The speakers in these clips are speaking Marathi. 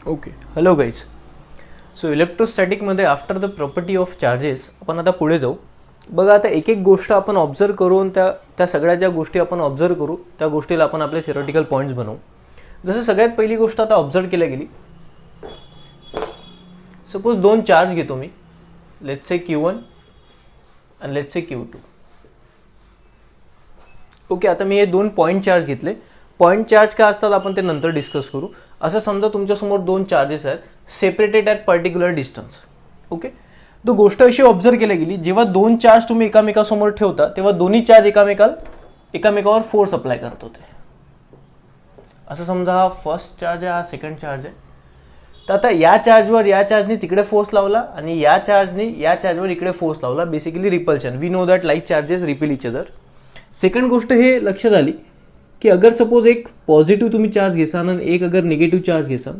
Okay, hello guys. सो इलेक्ट्रोस्टॅटिकमध्ये after the property of charges आपण आता पुढे जाऊ. बघा, आता एक एक गोष्ट आपण ऑब्झर्व करून त्या सगळ्या ज्या गोष्टी आपण ऑब्झर्व करू त्या गोष्टीला आपण आपले थिअरॉटिकल पॉईंट्स बनवू. जसं सगळ्यात पहिली गोष्ट आता ऑब्झर्व केल्या गेली, सपोज दोन चार्ज घेतो मी, लेट्स से Q1 आणि लेट्स से Q2. ओके, आता मी हे दोन पॉईंट चार्ज घेतले. पॉईंट चार्ज काय असतात आपण ते नंतर डिस्कस करू. असं समजा तुमच्यासमोर दोन चार्जेस आहेत, separated at particular distance. Okay, तो गोष्ट अशी ऑब्झर्व केली गेली, जेव्हा दोन चार्ज तुम्ही एकामेकासमोर ठेवता तेव्हा दोन्ही चार्ज एकामेकावर फोर्स अप्लाय करत होते. असं समजा हा फर्स्ट चार्ज आहे, हा सेकंड चार्ज आहे. तर आता या चार्जवर या चार्जने तिकडे फोर्स लावला आणि या चार्जने या चार्जवर इकडे फोर्स लावला. Basically repulsion. We know that like charges repel each other. Second गोष्ट हे लक्षात आली की अगर सपोज एक पॉझिटिव्ह तुम्ही चार्ज घेसाल आणि एक अगर निगेटिव्ह चार्ज घेसाल,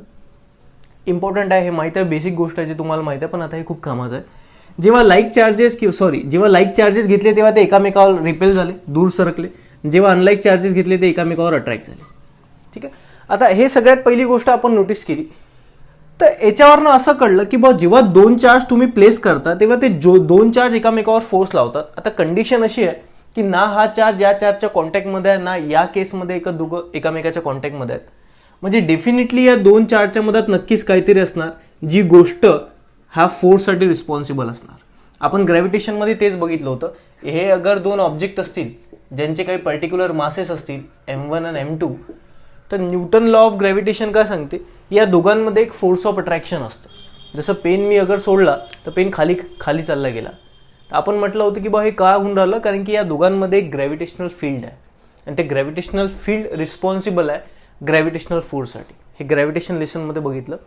इम्पॉर्टंट आहे हे माहीत आहे, बेसिक गोष्ट आहे जी तुम्हाला माहीत आहे, पण आता हे खूप कामाचं आहे. जेव्हा लाईक चार्जेस घेतले तेव्हा ते एकामेकावर रिपेल झाले, दूर सरकले. जेव्हा अनलाईक चार्जेस घेतले ते एकामेकावर अट्रॅक्ट झाले. ठीक आहे, आता हे सगळ्यात पहिली गोष्ट आपण नोटीस केली. तर याच्यावरनं असं कळलं की बा जेव्हा दोन चार्ज तुम्ही प्लेस करता तेव्हा ते दोन चार्ज एकामेकावर फोर्स लावतात. आता कंडिशन अशी आहे की ना हा चार्ज या चार्जच्या कॉन्टॅक्टमध्ये आहे, ना या केसमध्ये एकामेकाच्या कॉन्टॅक्टमध्ये आहेत. म्हणजे डेफिनेटली या दोन चार्जच्या मधात नक्कीच काहीतरी असणार, जी गोष्ट हा फोर्ससाठी रिस्पॉन्सिबल असणार. आपण ग्रॅव्हिटेशनमध्ये तेच बघितलं होतं. हे अगर दोन ऑब्जेक्ट असतील ज्यांचे काही पर्टिक्युलर मासेस असतील M1 आणि M2, तर न्यूटन लॉ ऑफ ग्रॅव्हिटेशन काय सांगते, या दोघांमध्ये एक फोर्स ऑफ अट्रॅक्शन असतं. जसं पेन मी अगर सोडला तर पेन खाली चालला गेला. तर आपण म्हटलं होतं की बा हे का होऊन राहिलं, कारण की या दोघांमध्ये एक ग्रॅव्हिटेशनल फील्ड आहे आणि ते ग्रॅव्हिटेशनल फील्ड रिस्पॉन्सिबल आहे ग्रॅव्हिटेशनल फोर्ससाठी. हे ग्रॅव्हिटेशन लेसनमध्ये बघितलं.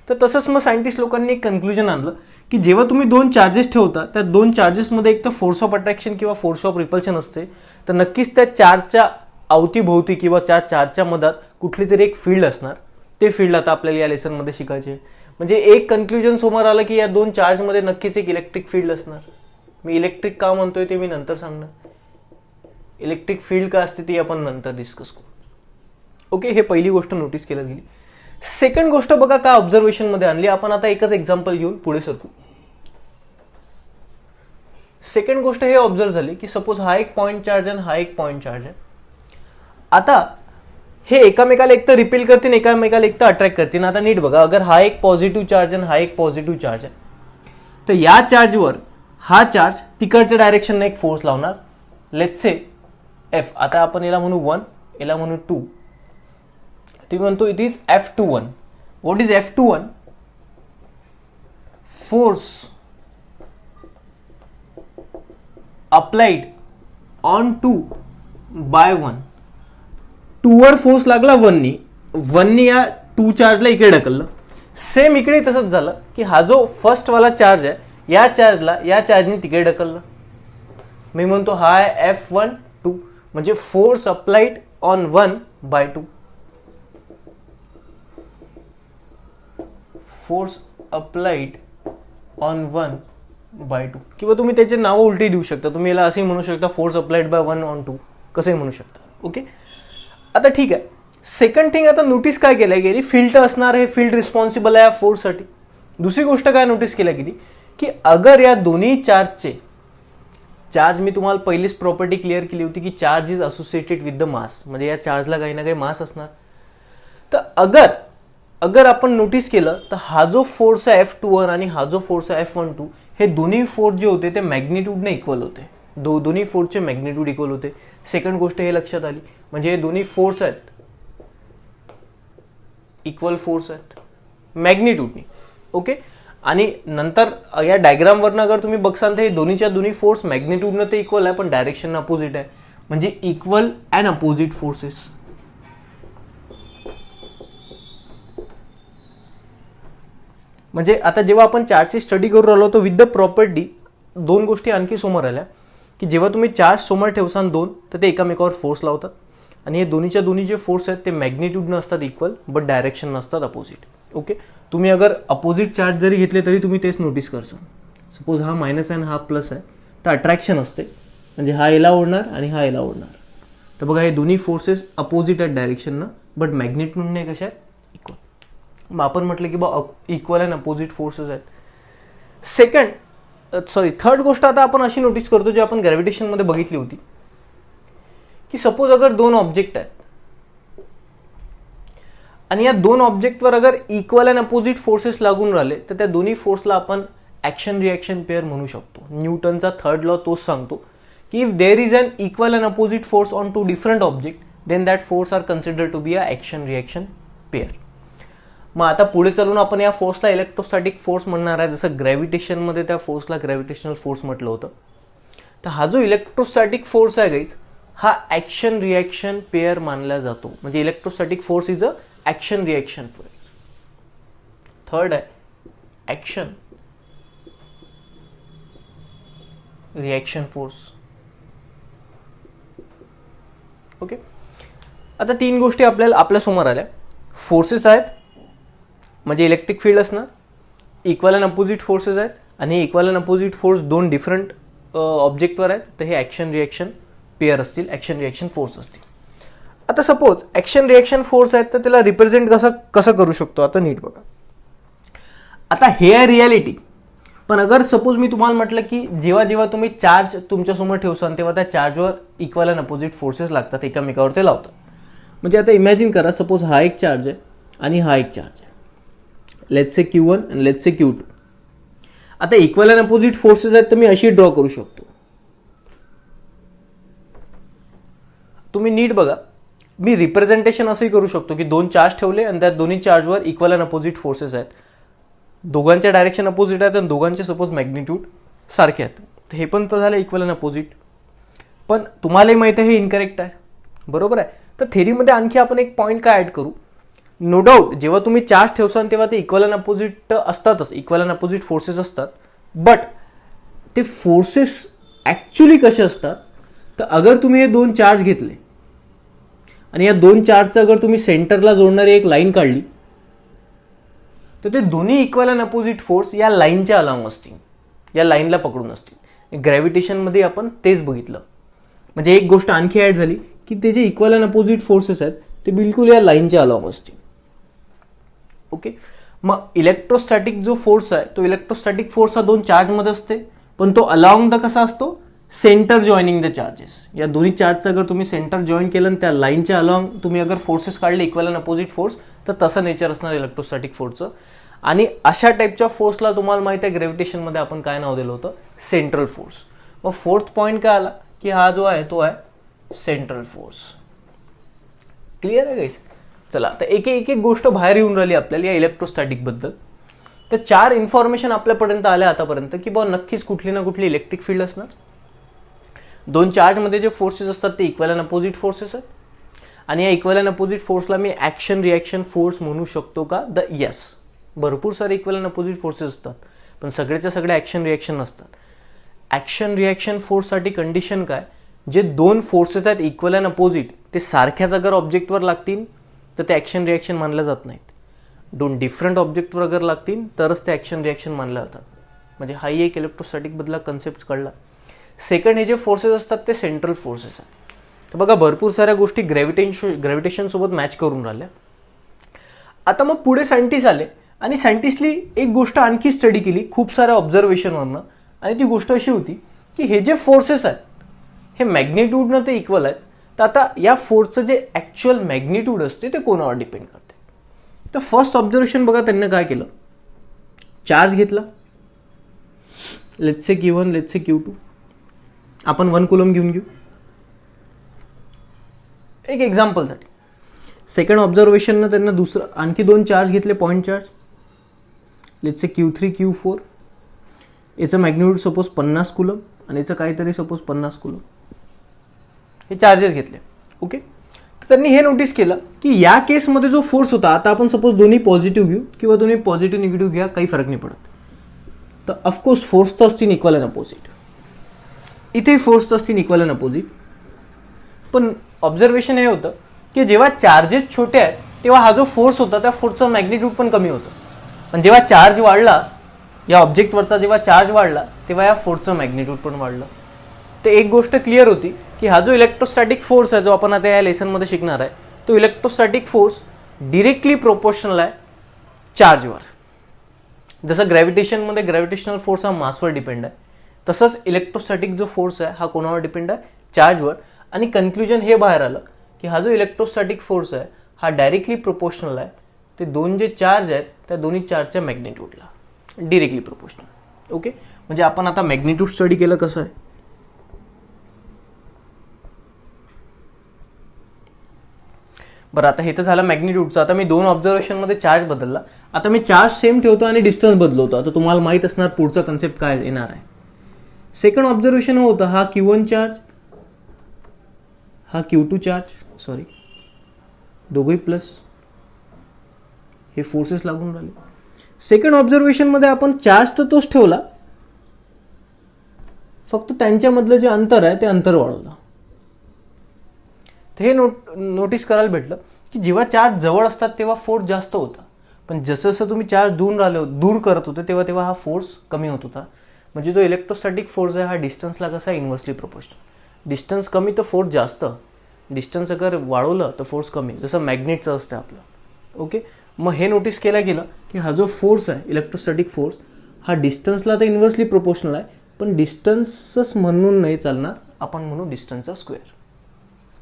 तर तसंच मग सायंटिस्ट लोकांनी एक कन्क्लुजन आणलं की जेव्हा तुम्ही दोन चार्जेस ठेवता त्या दोन चार्जेसमध्ये एक तर फोर्स ऑफ अट्रॅक्शन किंवा फोर्स ऑफ रिपल्शन असते, तर नक्कीच त्या चार्जच्या अवतीभोवती किंवा त्या चार्जच्या मधात कुठली तरी एक फील्ड असणार. ते फील्ड आता आपल्याला या लेसनमध्ये शिकायचे. म्हणजे एक कन्क्लुजन समोर आलं की या दोन चार्जमध्ये नक्कीच एक इलेक्ट्रिक फील्ड असणार. मी इलेक्ट्रिक का म्हणतोय ते मी नंतर सांगणार. इलेक्ट्रिक फील्ड का असते ती आपण नंतर डिस्कस करू. ओके, हे पहिली गोष्ट नोटीस केली गेली. सेकंड गोष्ट बघा का ऑब्झर्वेशनमध्ये आणली. आपण आता एकच एक्झाम्पल घेऊन पुढे सरकू. सेकंड गोष्ट हे ऑब्झर्व झाली की सपोज हा एक पॉईंट चार्ज आहे आणि हा एक पॉईंट चार्ज आहे. आता हे एकामेकाला एक तर रिपेल करतील, एकामेकाला एक तर अट्रॅक्ट करतील. आता नीट बघा, अगर हा एक पॉझिटिव्ह चार्ज आहे आणि हा एक पॉझिटिव्ह चार्ज आहे, तर या चार्जवर हा चार्ज तिकडच्या डायरेक्शनने एक फोर्स लावणार, लेट्स से F. आता आपण याला म्हणू 1, याला म्हणू 2. तुम्ही म्हणतो it is F21. What is F21? Force applied on 2 by 1. 2 वर फोर्स लागला 1 नी या 2 चार्जला इकडे ढकललं. सेम इकडे तसंच झालं की हा जो फर्स्ट वाला चार्ज आहे या चार्जला या चार्जने तिकडे ढकललं. मी म्हणतो हा आहे F12, म्हणजे force applied on 1/2. Force applied on 1/2. किंवा तुम्ही त्याचे नावं उलटी देऊ शकता. तुम्ही याला असेही म्हणू शकता फोर्स अप्लाइड बाय 1/2, कसंही म्हणू शकता. ओके, आता ठीक आहे. सेकंड थिंग आता नोटीस काय केल्या गेली, फील्ड असणार, हे फील्ड रिस्पॉन्सिबल आहे फोर्ससाठी. दुसरी गोष्ट काय नोटीस केल्या गेली की अगर या दोन्ही चार्ज मी तुम्हाला पहिलीच प्रॉपर्टी क्लिअर केली होती की charge is associated with the mass, म्हणजे या चार्जला काही ना काही मास असणार. तर अगर आपण नोटीस केलं तर हा जो फोर्स आहे F21 आणि हा जो फोर्स आहे F12, हे दोन्ही फोर्स जे होते ते मॅग्निट्यूडने इक्वल होते. दोन्ही फोर्सचे मॅग्निट्यूड इक्वल होते. सेकंड गोष्ट हे लक्षात आली, म्हणजे हे दोन्ही फोर्स आहेत इक्वल फोर्स आहेत मॅग्निट्यूडनी. ओके, आणि नंतर या डायग्रामवरनं अगर तुम्ही बघसाल तर हे दोन्हीच्या दोन्ही फोर्स मॅग्निट्यूडनं ते इक्वल आहे, पण डायरेक्शन अपोजिट आहे. म्हणजे इक्वल अँड अपोजिट फोर्सेस. म्हणजे आता जेव्हा आपण चार्जची स्टडी करू राहिलो तर विथ द प्रॉपर्टी दोन गोष्टी आणखी समोर आल्या की जेव्हा तुम्ही चार्ज समोर ठेवसान दोन, तर ते एकामेकावर फोर्स लावतात आणि हे दोन्हीच्या दोन्ही जे फोर्स आहेत ते मॅग्निट्यूडनं असतात इक्वल, बट डायरेक्शन नसतात अपोजिट. ओके, तुम्ही अगर अपोजिट चार्ज जरी घेतले तरी तुम्ही तेच नोटीस करसाल. सपोज हा मायनस आहे आणि हा प्लस आहे, तर अट्रॅक्शन असते, म्हणजे हा याला ओढणार आणि हा याला ओढणार. तर बघा हे दोन्ही फोर्सेस अपोजिट आहेत डायरेक्शननं, बट मॅग्निट्यूडने कशा आहेत इक्वल. मग आपण म्हटलं की बा इक्वल अँड अपोजिट फोर्सेस आहेत. थर्ड गोष्ट आता आपण अशी नोटीस करतो जी आपण ग्रॅव्हिटेशनमध्ये बघितली होती, की सपोज अगर दोन ऑब्जेक्ट आहेत आणि या दोन ऑब्जेक्टवर अगर इक्वल अँड अपोजिट फोर्सेस लागून राहिले तर त्या दोन्ही फोर्सला आपण ॲक्शन रिॲक्शन पेअर म्हणू शकतो. न्यूटनचा थर्ड लॉ तोच सांगतो की if there is an equal and opposite force on two different object then that force are consider to be a action reaction pair. मग आता पुढे चालून आपण या फोर्सला इलेक्ट्रोस्टॅटिक फोर्स म्हणणार आहे. जसं ग्रॅव्हिटेशनमध्ये त्या फोर्सला ग्रॅव्हिटेशनल फोर्स म्हटलं होतं, तर हा जो इलेक्ट्रोस्टॅटिक फोर्स आहे गाईज, हा ॲक्शन रिॲक्शन पेअर मानला जातो. म्हणजे electrostatic force is a action reaction pair. Third आहे ॲक्शन रिॲक्शन फोर्स. ओके, आता तीन गोष्टी आपल्यासमोर आल्या. फोर्सेस आहेत म्हणजे इलेक्ट्रिक फील्ड असणार, इक्वल अँड अपोजिट फोर्सेस आहेत आणि इक्वल अँड अपोजिट फोर्स दोन डिफरंट ऑब्जेक्टवर आहेत, तर हे ॲक्शन रिॲक्शन पेअर असतील, ॲक्शन रिॲक्शन फोर्स असतील. आता सपोज ॲक्शन रिॲक्शन फोर्स आहेत तर त्याला रिप्रेझेंट कसं करू शकतो, आता नीट बघा. आता हे आहे रियालिटी, पण अगर सपोज मी तुम्हाला म्हटलं की जेव्हा जेव्हा तुम्ही चार्ज तुमच्यासमोर ठेवसाल तेव्हा त्या चार्जवर इक्वल अँड अपोजिट फोर्सेस लागतात, एकामेकावर ते लावतात. म्हणजे आता इमॅजिन करा, सपोज हा एक चार्ज आहे आणि हा एक चार्ज आहे, लेट्स से Q1 आणि लेट्स से Q2. आता इक्वल अँड अपोजिट फोर्सेस आहेत तर मी अशी ड्रॉ करू शकतो. तुम्ही नीट बघा, मी रिप्रेझेंटेशन असंही करू शकतो की दोन चार्ज ठेवले आणि त्या दोन्ही चार्जवर इक्वल अँड अपोजिट फोर्सेस आहेत, दोघांच्या डायरेक्शन अपोजिट आहेत आणि दोघांचे सपोज मॅग्निट्यूड सारखे आहेत, तर हे पण तर झालं इक्वल अँड अपोजिट. पण तुम्हालाही माहिती आहे हे इनकरेक्ट आहे, बरोबर आहे. तर थेरीमध्ये आणखी आपण एक पॉईंट काय ॲड करू, नो डाऊट जेव्हा तुम्ही चार्ज ठेवसाल तेव्हा ते इक्वल अँड अपोजिट असतातच, इक्वल अँड अपोजिट फोर्सेस असतात. बट ते फोर्सेस ॲक्च्युली कसे असतात, तर अगर तुम्ही हे दोन चार्ज घेतले आणि या दोन चार्जचं अगर तुम्ही सेंटरला जोडणारी एक लाईन काढली तर ते दोन्ही इक्वल अँड अपोजिट फोर्स या लाईनच्या अलॉंग असतील, या लाईनला पकडून असतील. ग्रॅव्हिटेशनमध्ये आपण तेच बघितलं. म्हणजे एक गोष्ट आणखी ॲड झाली की ते J equal and opposite forces आहेत ते बिलकुल या लाईनच्या अलॉंग असतील. ओके, मग इलेक्ट्रोस्टॅटिक जो फोर्स आहे तो इलेक्ट्रोस्टॅटिक फोर्स हा दोन चार्जमध्ये असते, पण तो अलॉंग द कसा असतो, सेंटर जॉईनिंग द चार्जेस. या दोन्ही चार्जचं अगर तुम्ही सेंटर जॉईन केलं आणि त्या लाईनच्या अलॉंग तुम्ही अगर फोर्सेस काढले इक्वल अँड अपोजिट फोर्स, तर तसं नेचर असणार इलेक्ट्रोस्टॅटिक फोर्सचं. आणि अशा टाईपच्या फोर्सला तुम्हाला माहिती आहे ग्रॅव्हिटेशनमध्ये आपण काय नाव दिलं होतं, सेंट्रल फोर्स. मग फोर्थ पॉईंट काय आला की हा जो आहे तो आहे सेंट्रल फोर्स. क्लिअर आहे गाईस. चला आता एक एक गोष्ट बाहेर येऊन राहिली आपल्याला या इलेक्ट्रोस्टॅटिक बद्दल. तर चार इन्फॉर्मेशन आपल्यापर्यंत आल्या आतापर्यंत की बा नक्कीच कुठली ना कुठली इलेक्ट्रिक फील्ड असणार, दोन चार्जमध्ये जे फोर्सेस असतात ते इक्वल अँड अपोजिट फोर्सेस आहेत, आणि या इक्वल अँड अपोजिट फोर्सला मी ॲक्शन रिॲक्शन फोर्स म्हणू शकतो का, द येस. भरपूर सारे इक्वल अँड अपोजिट फोर्सेस असतात पण सगळेच्या सगळे ॲक्शन रिॲक्शन नसतात. ॲक्शन रिॲक्शन फोर्ससाठी कंडिशन काय, जे दोन फोर्सेस आहेत इक्वल अँड अपोजिट ते सारख्याच अगर ऑब्जेक्टवर लागतील तर ते ॲक्शन रिॲक्शन मानल्या जात नाहीत. दोन डिफरंट ऑब्जेक्टवर अगर लागतील तरच ते ॲक्शन रिॲक्शन मानल्या जातात. म्हणजे हाही एक इलेक्ट्रोस्टॅटिक बदला कन्सेप्ट कळला. सेकंड, हे जे फोर्सेस असतात ते सेंट्रल फोर्सेस आहेत. तर बघा भरपूर साऱ्या गोष्टी ग्रॅव्हिटेशनसोबत मॅच करून राहिल्या. आता मग पुढे सायंटिस्ट आले आणि सायंटिस्टली एक गोष्ट आणखी स्टडी केली खूप साऱ्या ऑब्झर्वेशनवरनं, आणि ती गोष्ट अशी होती की हे जे फोर्सेस आहेत हे मॅग्निट्यूडनं ते इक्वल आहेत. तर आता या फोर्सचं जे ॲक्च्युअल मॅग्निट्यूड असते ते कोणावर डिपेंड करते. तर फर्स्ट ऑब्झर्वेशन बघा त्यांनी काय केलं, चार्ज घेतला, let's say Q1 let's say Q2, आपण 1 कुलम घेऊन घेऊ एक एक्झाम्पलसाठी. सेकंड ऑब्झर्वेशननं त्यांना दुसरं आणखी दोन चार्ज घेतले, point charge, let's say Q3 Q4. याचं मॅग्निट्यूड सपोज 50 कुलम आणि याचं काहीतरी सपोज 50 कुलम. हे चार्जेस घेतले. ओके, तर त्यांनी हे नोटीस केलं की या केसमध्ये जो फोर्स होता, आता आपण सपोज दोन्ही पॉझिटिव्ह घेऊ किंवा दोन्ही पॉझिटिव्ह निगेटिव्ह घ्या, काही फरक नाही पडत. तर ऑफकोर्स फोर्स तर असतील इक्वल अँड अपोजिट, इथेही फोर्स तर असतील इक्वल अँड अपोजिट. पण ऑब्झर्वेशन हे होतं की जेव्हा चार्जेस छोटे आहेत तेव्हा हा जो फोर्स होता त्या फोर्सचा मॅग्निट्यूड पण कमी होतं, पण जेव्हा चार्ज वाढला या ऑब्जेक्टवरचा, जेव्हा चार्ज वाढला तेव्हा या फोर्सचं मॅग्निट्यूड पण वाढलं. तर एक गोष्ट क्लिअर होती की हा जो इलेक्ट्रोस्टॅटिक फोर्स आहे जो आपण आता या लेसनमध्ये शिकणार आहे, तो इलेक्ट्रोस्टॅटिक फोर्स डिरेक्टली प्रोपोर्शनल आहे चार्जवर. जसं ग्रॅव्हिटेशनमध्ये ग्रॅव्हिटेशनल फोर्स हा मासवर डिपेंड आहे, तसंच इलेक्ट्रोस्टॅटिक जो फोर्स आहे हा कोणावर डिपेंड आहे, चार्जवर. आणि कन्क्ल्युजन हे बाहेर आलं की हा जो इलेक्ट्रोस्टॅटिक फोर्स आहे हा डायरेक्टली प्रोपोर्शनल आहे ते दोन जे चार्ज आहेत त्या दोन्ही चार्जच्या मॅग्निट्यूडला, डिरेक्टली प्रोपोर्शनल. ओके, म्हणजे आपण आता मॅग्निट्यूड स्टडी केलं कसं आहे. बरं, आता हे तर झालं मॅग्निट्यूडचं. आता मी दोन ऑब्झर्वेशनमध्ये चार्ज बदलला. आता मी चार्ज सेम ठेवतो आणि डिस्टन्स बदलवतो. आता तुम्हाला माहित असणार पुढचा कन्सेप्ट काय येणार आहे. सेकंड ऑब्झर्वेशन होतं हा Q1 चार्ज, हा Q2 चार्ज, सॉरी दोघंही प्लस, हे फोर्सेस लागून राहिले. सेकंड ऑब्झर्वेशनमध्ये आपण चार्ज तर तोच ठेवला, फक्त त्यांच्यामधलं जे अंतर आहे ते अंतर वाढवलं. तर हे नोटीस करायला भेटलं की जेव्हा चार्ज जवळ असतात तेव्हा फोर्स जास्त होता, पण जसं जसं तुम्ही चार्ज दूर करत होते तेव्हा तेव्हा हा फोर्स कमी होत होता. म्हणजे जो इलेक्ट्रोस्टॅटिक फोर्स आहे हा डिस्टन्सला कसा आहे, इन्व्हर्सली प्रोपोर्शनल. डिस्टन्स कमी तर फोर्स जास्त, डिस्टन्स अगर वाढवलं तर फोर्स कमी, जसं मॅग्नेटचं असतं आपलं. ओके, मग हे नोटीस केलं गेलं की हा जो फोर्स आहे इलेक्ट्रोस्टॅटिक फोर्स हा डिस्टन्सला तर इन्व्हर्सली प्रोपोर्शनल आहे, पण डिस्टन्सच म्हणून नाही चालणार, आपण म्हणू डिस्टन्सचा स्क्वेअर.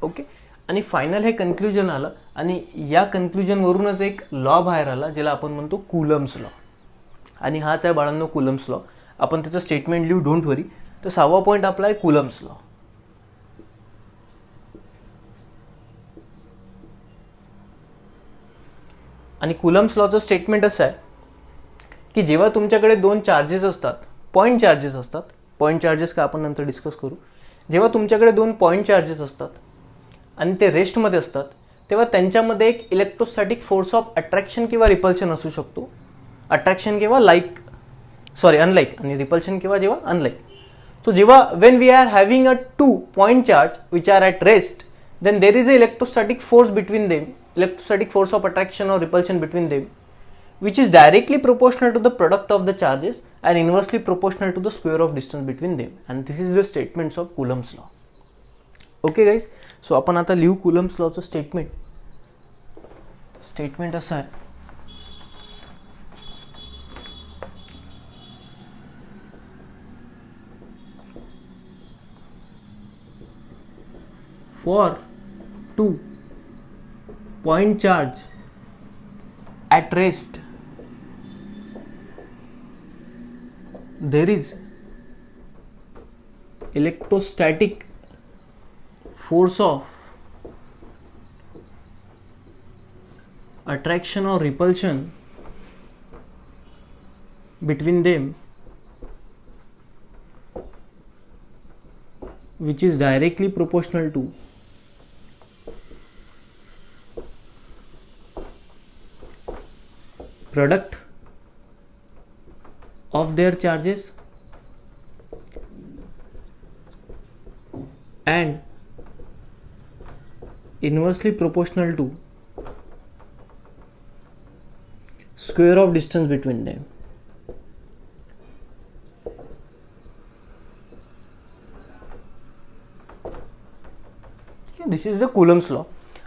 ओके, आणि फायनल हे कन्क्ल्युजन आलं आणि या कन्क्ल्युजनवरूनच एक लॉ बाहेर आला ज्याला आपण म्हणतो कुलम्स लॉ. आणि हाच आहे बाळांनो कुलम्स लॉ. आपण त्याचं स्टेटमेंट लिहू, डोंट वरी. तर 6वा पॉईंट आपला आहे कुलम्स लॉ. आणि कुलम्स लॉचं स्टेटमेंट असं आहे की जेव्हा तुमच्याकडे दोन चार्जेस असतात, पॉईंट चार्जेस असतात, पॉईंट चार्जेस का आपण नंतर डिस्कस करू, जेव्हा तुमच्याकडे दोन पॉईंट चार्जेस असतात आणि ते रेस्टमध्ये असतात तेव्हा त्यांच्यामध्ये एक इलेक्ट्रोस्टॅटिक फोर्स ऑफ अट्रॅक्शन किंवा रिपल्शन असू शकतो. अट्रॅक्शन किंवा अनलाईक, आणि रिपल्शन किंवा जेव्हा अनलाईक. सो जेव्हा when we are having a two point charge which are at rest, then there is a electrostatic force between them, electrostatic force of attraction or repulsion between them, which is directly proportional to the product of the charges and inversely proportional to the square of distance between them. And this is the statements of Coulomb's law. Okay guys, so आपण आता लिहू Coulomb's law चं स्टेटमेंट. स्टेटमेंट असं आहे, for two point charge at rest there is electrostatic force of attraction or repulsion between them which is directly proportional to product of their charges and inversely proportional to square of distance between them. This is the Coulomb's law.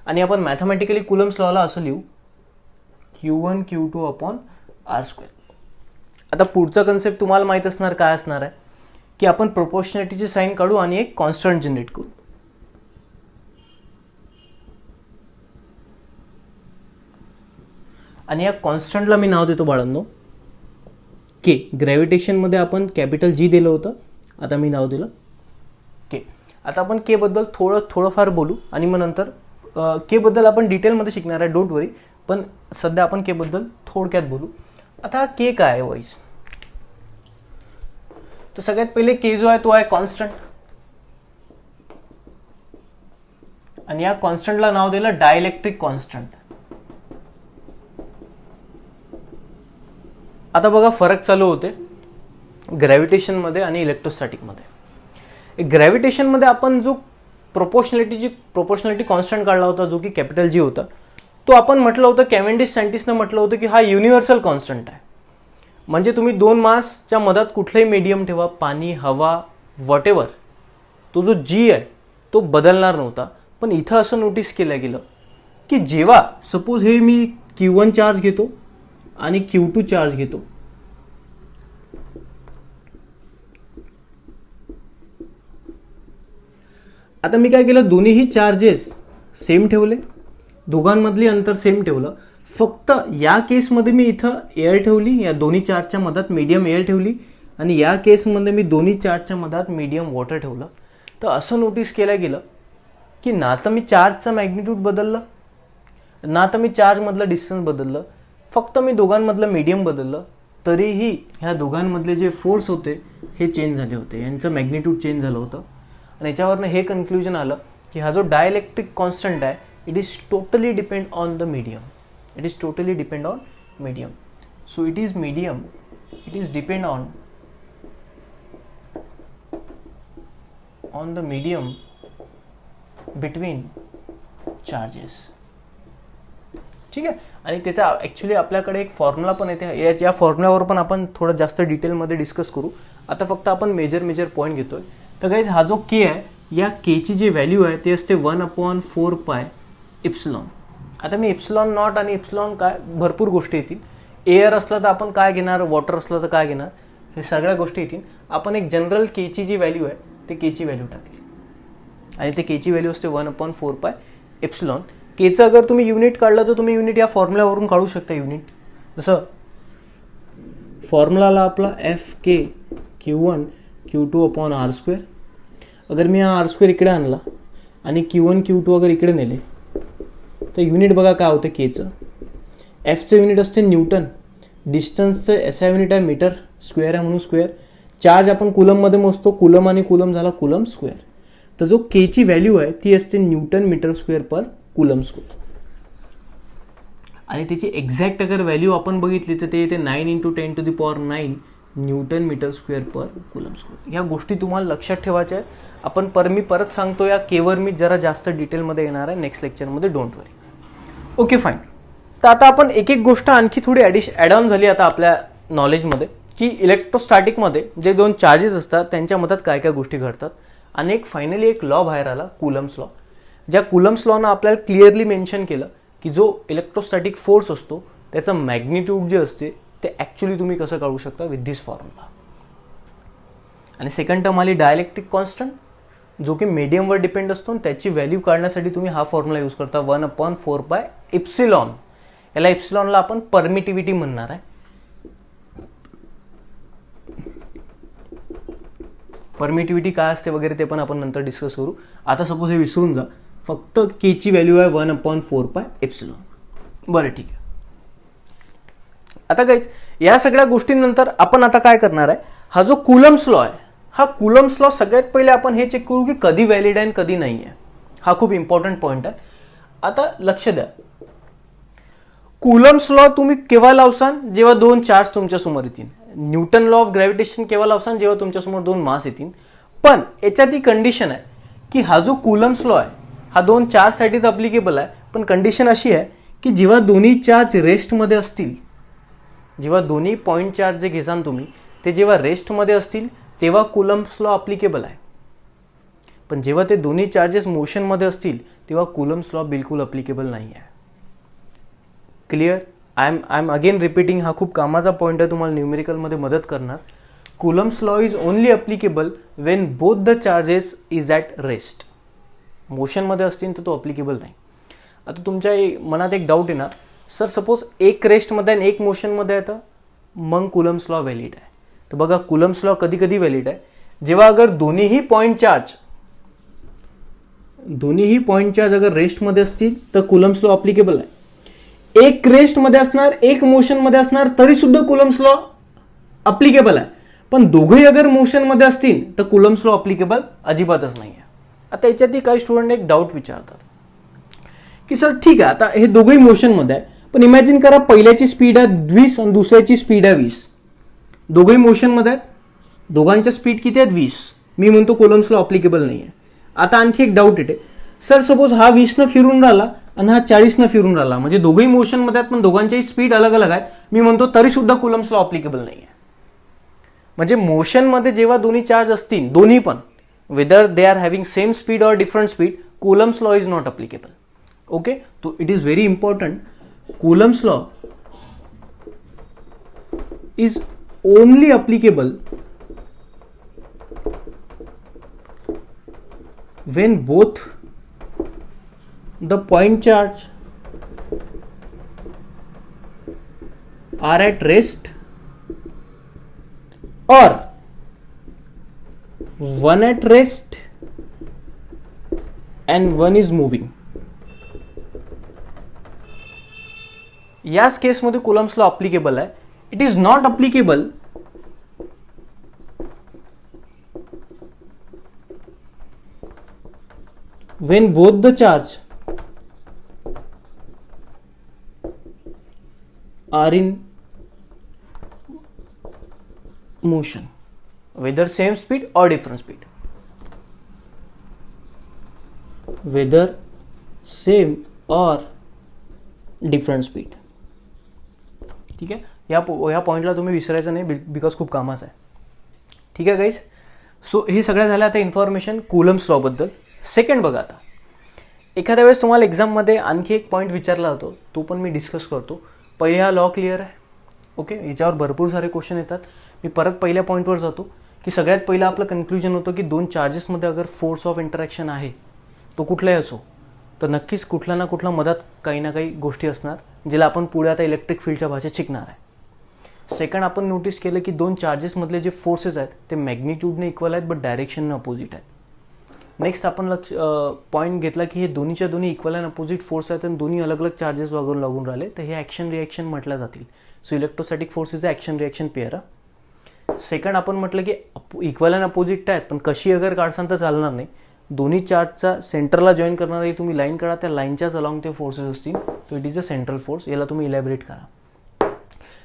आणि आपण मॅथमॅटिकली Coulomb's लॉला असं लिहू Q1 Q2 upon R square. आता पुढचा कन्सेप्ट तुम्हाला माहित असणार काय असणार आहे की आपण प्रोपोर्शनॅलिटीची साईन काढू आणि एक कॉन्स्टंट जनरेट करू. आणि या कॉन्स्टंटला मी नाव देतो बाळांनो के. ग्रॅव्हिटेशनमध्ये आपण कॅपिटल G दिलं होतं, आता मी नाव दिलं के. आता आपण के बद्दल थोडंफार बोलू आणि मग नंतर के बद्दल आपण डिटेलमध्ये शिकणार आहे, डोंट वरी. पण सध्या आपण के बद्दल थोडक्यात बोलू. आता के काय आहे वाईज, तर सगळ्यात पहिले के जो आहे तो आहे कॉन्स्टंट. आणि या कॉन्स्टंटला नाव दिलं डायइलेक्ट्रिक कॉन्स्टंट. आता बघा फरक चालू होते ग्रॅव्हिटेशनमध्ये आणि इलेक्ट्रोस्टॅटिकमध्ये. ग्रॅव्हिटेशनमध्ये आपण जो प्रोपोर्शनॅलिटी कॉन्स्टंट काढला होता जो की कॅपिटल G होता, तो आपण म्हटलं होतं, कॅव्हेंडिश सायंटिस्टनं म्हटलं होतं की हा युनिव्हर्सल कॉन्स्टंट आहे. म्हणजे तुम्ही दोन मासच्या मधात कुठलंही मीडियम ठेवा, पाणी, हवा, व्हॉटेवर, तो जो G आहे तो बदलणार नव्हता. पण इथं असं नोटीस केलं गेलं की जेव्हा सपोज हे मी Q1 चार्ज घेतो आणि Q2 चार्ज घेतो. आता मी काय केलं, दोन्हीही चार्जेस सेम ठेवले, दोघांमधली अंतर सेम ठेवलं. फक्त या केसमध्ये मी इथं एअर ठेवली, या दोन्ही चार्जच्या मधात मीडियम एअर ठेवली, आणि या केसमध्ये मी दोन्ही चार्जच्या मधात मीडियम वॉटर ठेवलं. तर असं नोटीस केलं गेलं की ना तर मी चार्जचं मॅग्निट्यूड बदललं, ना तर मी चार्जमधलं डिस्टन्स बदललं, फक्त मी दोघांमधलं मीडियम बदललं, तरीही ह्या दोघांमधले जे फोर्स होते हे चेंज झाले होते, यांचं मॅग्निट्यूड चेंज झालं होतं. आणि याच्यावरनं हे कन्क्ल्युजन आलं की हा जो डायइलेक्ट्रिक कॉन्स्टंट आहे it is totally depend on the medium. It is totally depend on medium. So it is medium, it is depend on the medium between charges. ठीक आहे. आणि त्याचा ॲक्च्युली आपल्याकडे एक फॉर्म्युला पण येते, या फॉर्म्युल्यावर पण आपण थोडं जास्त डिटेलमध्ये डिस्कस करू. आता फक्त आपण मेजर पॉईंट घेतोय. तर गाईज हा जो के आहे, या केची जी व्हॅल्यू आहे ते असते 1/4πε. आता मी एप्सिलॉन नॉट आणि एप्सिलॉन काय भरपूर गोष्टी येतील. एअर असलं तर आपण काय घेणार, वॉटर असलं तर काय घेणार, हे सगळ्या गोष्टी येतील. आपण एक जनरल केची जी व्हॅल्यू आहे ते केची व्हॅल्यू टाकली, आणि ते केची व्हॅल्यू असते 1/4πε. केचं अगर तुम्ही युनिट काढलं तर तुम्ही युनिट या फॉर्म्युल्यावरून काढू शकता. युनिट जसं फॉर्म्युलाला आपला FK Q1 Q2/r². अगर मी हा r² इकडे आणला आणि Q1 Q2 अगर इकडे नेले तर युनिट बघा काय होतं केचं. Fचं युनिट असते न्यूटन, डिस्टन्सचं SI युनिट आहे मीटर स्क्वेअर आहे म्हणून स्क्वेअर. चार्ज आपण कुलममध्ये मोजतो, कुलम आणि कुलम झाला कुलम स्क्वेअर. तर जो केची व्हॅल्यू आहे ती असते Newton metre square per coulomb square. आणि त्याची एक्झॅक्ट अगर व्हॅल्यू आपण बघितली तर ते येते 9 × 10⁹ Newton metre square per coulomb square. ह्या गोष्टी तुम्हाला लक्षात ठेवायच्या आहेत. आपण मी परत सांगतो, या केवर मी जरा जास्त डिटेलमध्ये येणार आहे नेक्स्ट लेक्चरमध्ये, डोंट वरी. Okay fine. तर आता आपण एक एक गोष्ट आणखी थोडी ॲड ऑन झाली आता आपल्या नॉलेजमध्ये, की इलेक्ट्रोस्टॅटिकमध्ये जे दोन चार्जेस असतात त्यांच्या मधात काय काय गोष्टी घडतात. आणि एक फायनली एक लॉ बाहेर आला, कुलम्स लॉ. ज्या कुलम्स लॉनं आपल्याला क्लिअरली मेन्शन केलं की जो इलेक्ट्रोस्टॅटिक फोर्स असतो त्याचं मॅग्निट्यूड जे असते ते ॲक्च्युली तुम्ही कसं काढू शकता विथ धिस फॉर्म्युला. आणि सेकंड टर्म आली डायइलेक्ट्रिक कॉन्स्टंट, जो की मीडियमवर डिपेंड असतो. त्याची व्हॅल्यू काढण्यासाठी तुम्ही हा फॉर्म्युला यूज करता 1/4πε. याला एप्सिलॉनला आपण परमिटिव्हिटी म्हणणार आहे. परमिटिव्हिटी काय असते वगैरे ते पण आपण नंतर डिस्कस करू. आता सपोज हे विसरून जा, फक्त केची व्हॅल्यू आहे 1/4πε. बरं ठीक आहे. आता गाईज या सगळ्या गोष्टींनंतर आपण आता काय करणार आहे, हा जो कुलम्स लॉ आहे, हा कुलम्स लॉ सगळ्यात पहिले आपण हे चेक करू की कधी व्हॅलिड आहे आणि कधी नाही आहे. हा खूप इम्पॉर्टंट पॉईंट आहे. आता लक्ष द्या, कुलम्स लॉ तुम्ही केव्हा लावसान, जेव्हा दोन चार्ज तुमच्या समोर येतील. न्यूटन लॉ ऑफ ग्रॅव्हिटेशन केव्हा लावसान, जेव्हा तुमच्या समोर दोन मास येतील. पण याच्यात ही कंडिशन आहे की हा जो कुलम्स लॉ आहे हा दोन चार्जसाठीच अप्लिकेबल आहे. पण कंडिशन अशी आहे की जेव्हा दोन्ही चार्ज रेस्टमध्ये असतील, जेव्हा दोन्ही पॉईंट चार्ज जे घेसान तुम्ही ते जेव्हा रेस्टमध्ये असतील तेव्हा कुलम्स लॉ अप्लिकेबल आहे. पण जेव्हा ते दोन्ही चार्जेस मोशनमध्ये असतील तेव्हा कुलम्स लॉ बिलकुल अप्लिकेबल नाही आहे. Clear? I am again repeating. हा खूप कामाचा पॉईंट आहे, तुम्हाला न्यूमेरिकलमध्ये मदत करणार. Coulomb's law is only applicable when both the charges is at rest. मोशनमध्ये असतील तर तो अप्लिकेबल नाही. आता तुमच्या मनात एक डाऊट येणार, सर सपोज एक रेस्टमध्ये आणि एक मोशनमध्ये आहे तर मग कुलम्स लॉ व्हॅलिड आहे. तर बघा कुलम्स लॉ कधी कधी व्हॅलिड आहे जेव्हा अगर दोन्हीही पॉईंट चार्ज अगर रेस्टमध्ये असतील तर कुलम्स लॉ अप्लिकेबल आहे. एक रेस्टमध्ये असणार एक मोशनमध्ये असणार तरी सुद्धा कुलम्स लॉ अप्लिकेबल आहे. पण दोघेही अगर मोशनमध्ये असतील तर कुलम्स लॉ अप्लिकेबल अजिबातच नाही आहे. आता याच्यातही काही स्टुडंट एक डाऊट विचारतात की सर ठीक आहे, आता हे दोघेही मोशनमध्ये आहे, पण इमॅजिन करा पहिल्याची स्पीड आहे 20 आणि दुसऱ्याची स्पीड आहे 20. दोघेही मोशनमध्ये आहेत, दोघांच्या स्पीड किती आहेत 20. मी म्हणतो कुलम्स लॉ अप्लिकेबल नाही आहे. आता आणखी एक डाऊट येते, सर सपोज हा 20 फिरून राहिला आणि हा 40 फिरून राहिला, म्हणजे दोघेही मोशनमध्ये आहेत पण दोघांच्याही स्पीड अलग अलग आहेत. मी म्हणतो तरी सुद्धा कुलम्स लॉ अप्लिकेबल नाही आहे. म्हणजे मोशनमध्ये जेव्हा दोन्ही चार्ज असतील, दोन्ही पण whether they are having same speed or different speed, Coulomb's law is not applicable. Okay, तो it is very important. Coulomb's law is only applicable when both the point charge are at rest or one at rest and one is moving. याच केसमध्ये कुलम्स लॉ अप्लिकेबल आहे. It is not applicable when both the charge are in motion, whether same speed or different speed, whether same or different speed. ठीक आहे, या पॉईंटला तुम्ही विसरायचं नाही बिकॉज खूप कामाचं आहे. ठीक आहे गाईज, सो हे सगळं झालं आता इन्फॉर्मेशन कुलम्स लॉ बद्दल. सेकंड बघा, आता एखाद्या वेळेस तुम्हाला एक्झाममध्ये आणखी एक पॉईंट विचारला जातो, तो पण मी डिस्कस करतो. पहिले हा लॉ क्लिअर आहे. ओके, याच्यावर भरपूर सारे क्वेश्चन येतात. मी परत पहिल्या पॉईंटवर जातो की सगळ्यात पहिलं आपलं कन्क्लुजन होतं की दोन चार्जेसमध्ये अगर फोर्स ऑफ इंटरॅक्शन आहे तो कुठलाही असो तर नक्कीच कुठला ना कुठला मधात काही ना काही गोष्टी असणार ज्याला आपण पुढे आता इलेक्ट्रिक फील्डच्या भाषेत शिकणार आहे. सेकंड, आपण नोटीस केलं की दोन चार्जेसमधले जे फोर्सेस आहेत ते मॅग्निट्यूडने इक्वल आहेत बट डायरेक्शनने अपोजिट आहेत. नेक्स्ट आपण पॉईंट घेतला की हे दोन्हीच्या दोन्ही इक्वल अँड अपोजिट फोर्स आहेत आणि दोन्ही अलग अलग चार्जेस वगैरे लागून राहिले तर हे ॲक्शन रिॲक्शन म्हटल्या जातील. So electrostatic force is action reaction pair. Second, आपण म्हटलं की इक्वल अँड अपोजिट आहेत पण कशी अगर काढसान तर चालणार नाही. दोन्ही चार्जचा सेंटरला जॉईन करणारी तुम्ही लाईन काढा, त्या लाईनच्याच अलॉंग ते फोर्सेस असतील, तो it is a central force. याला तुम्ही इलॅबरेट करा.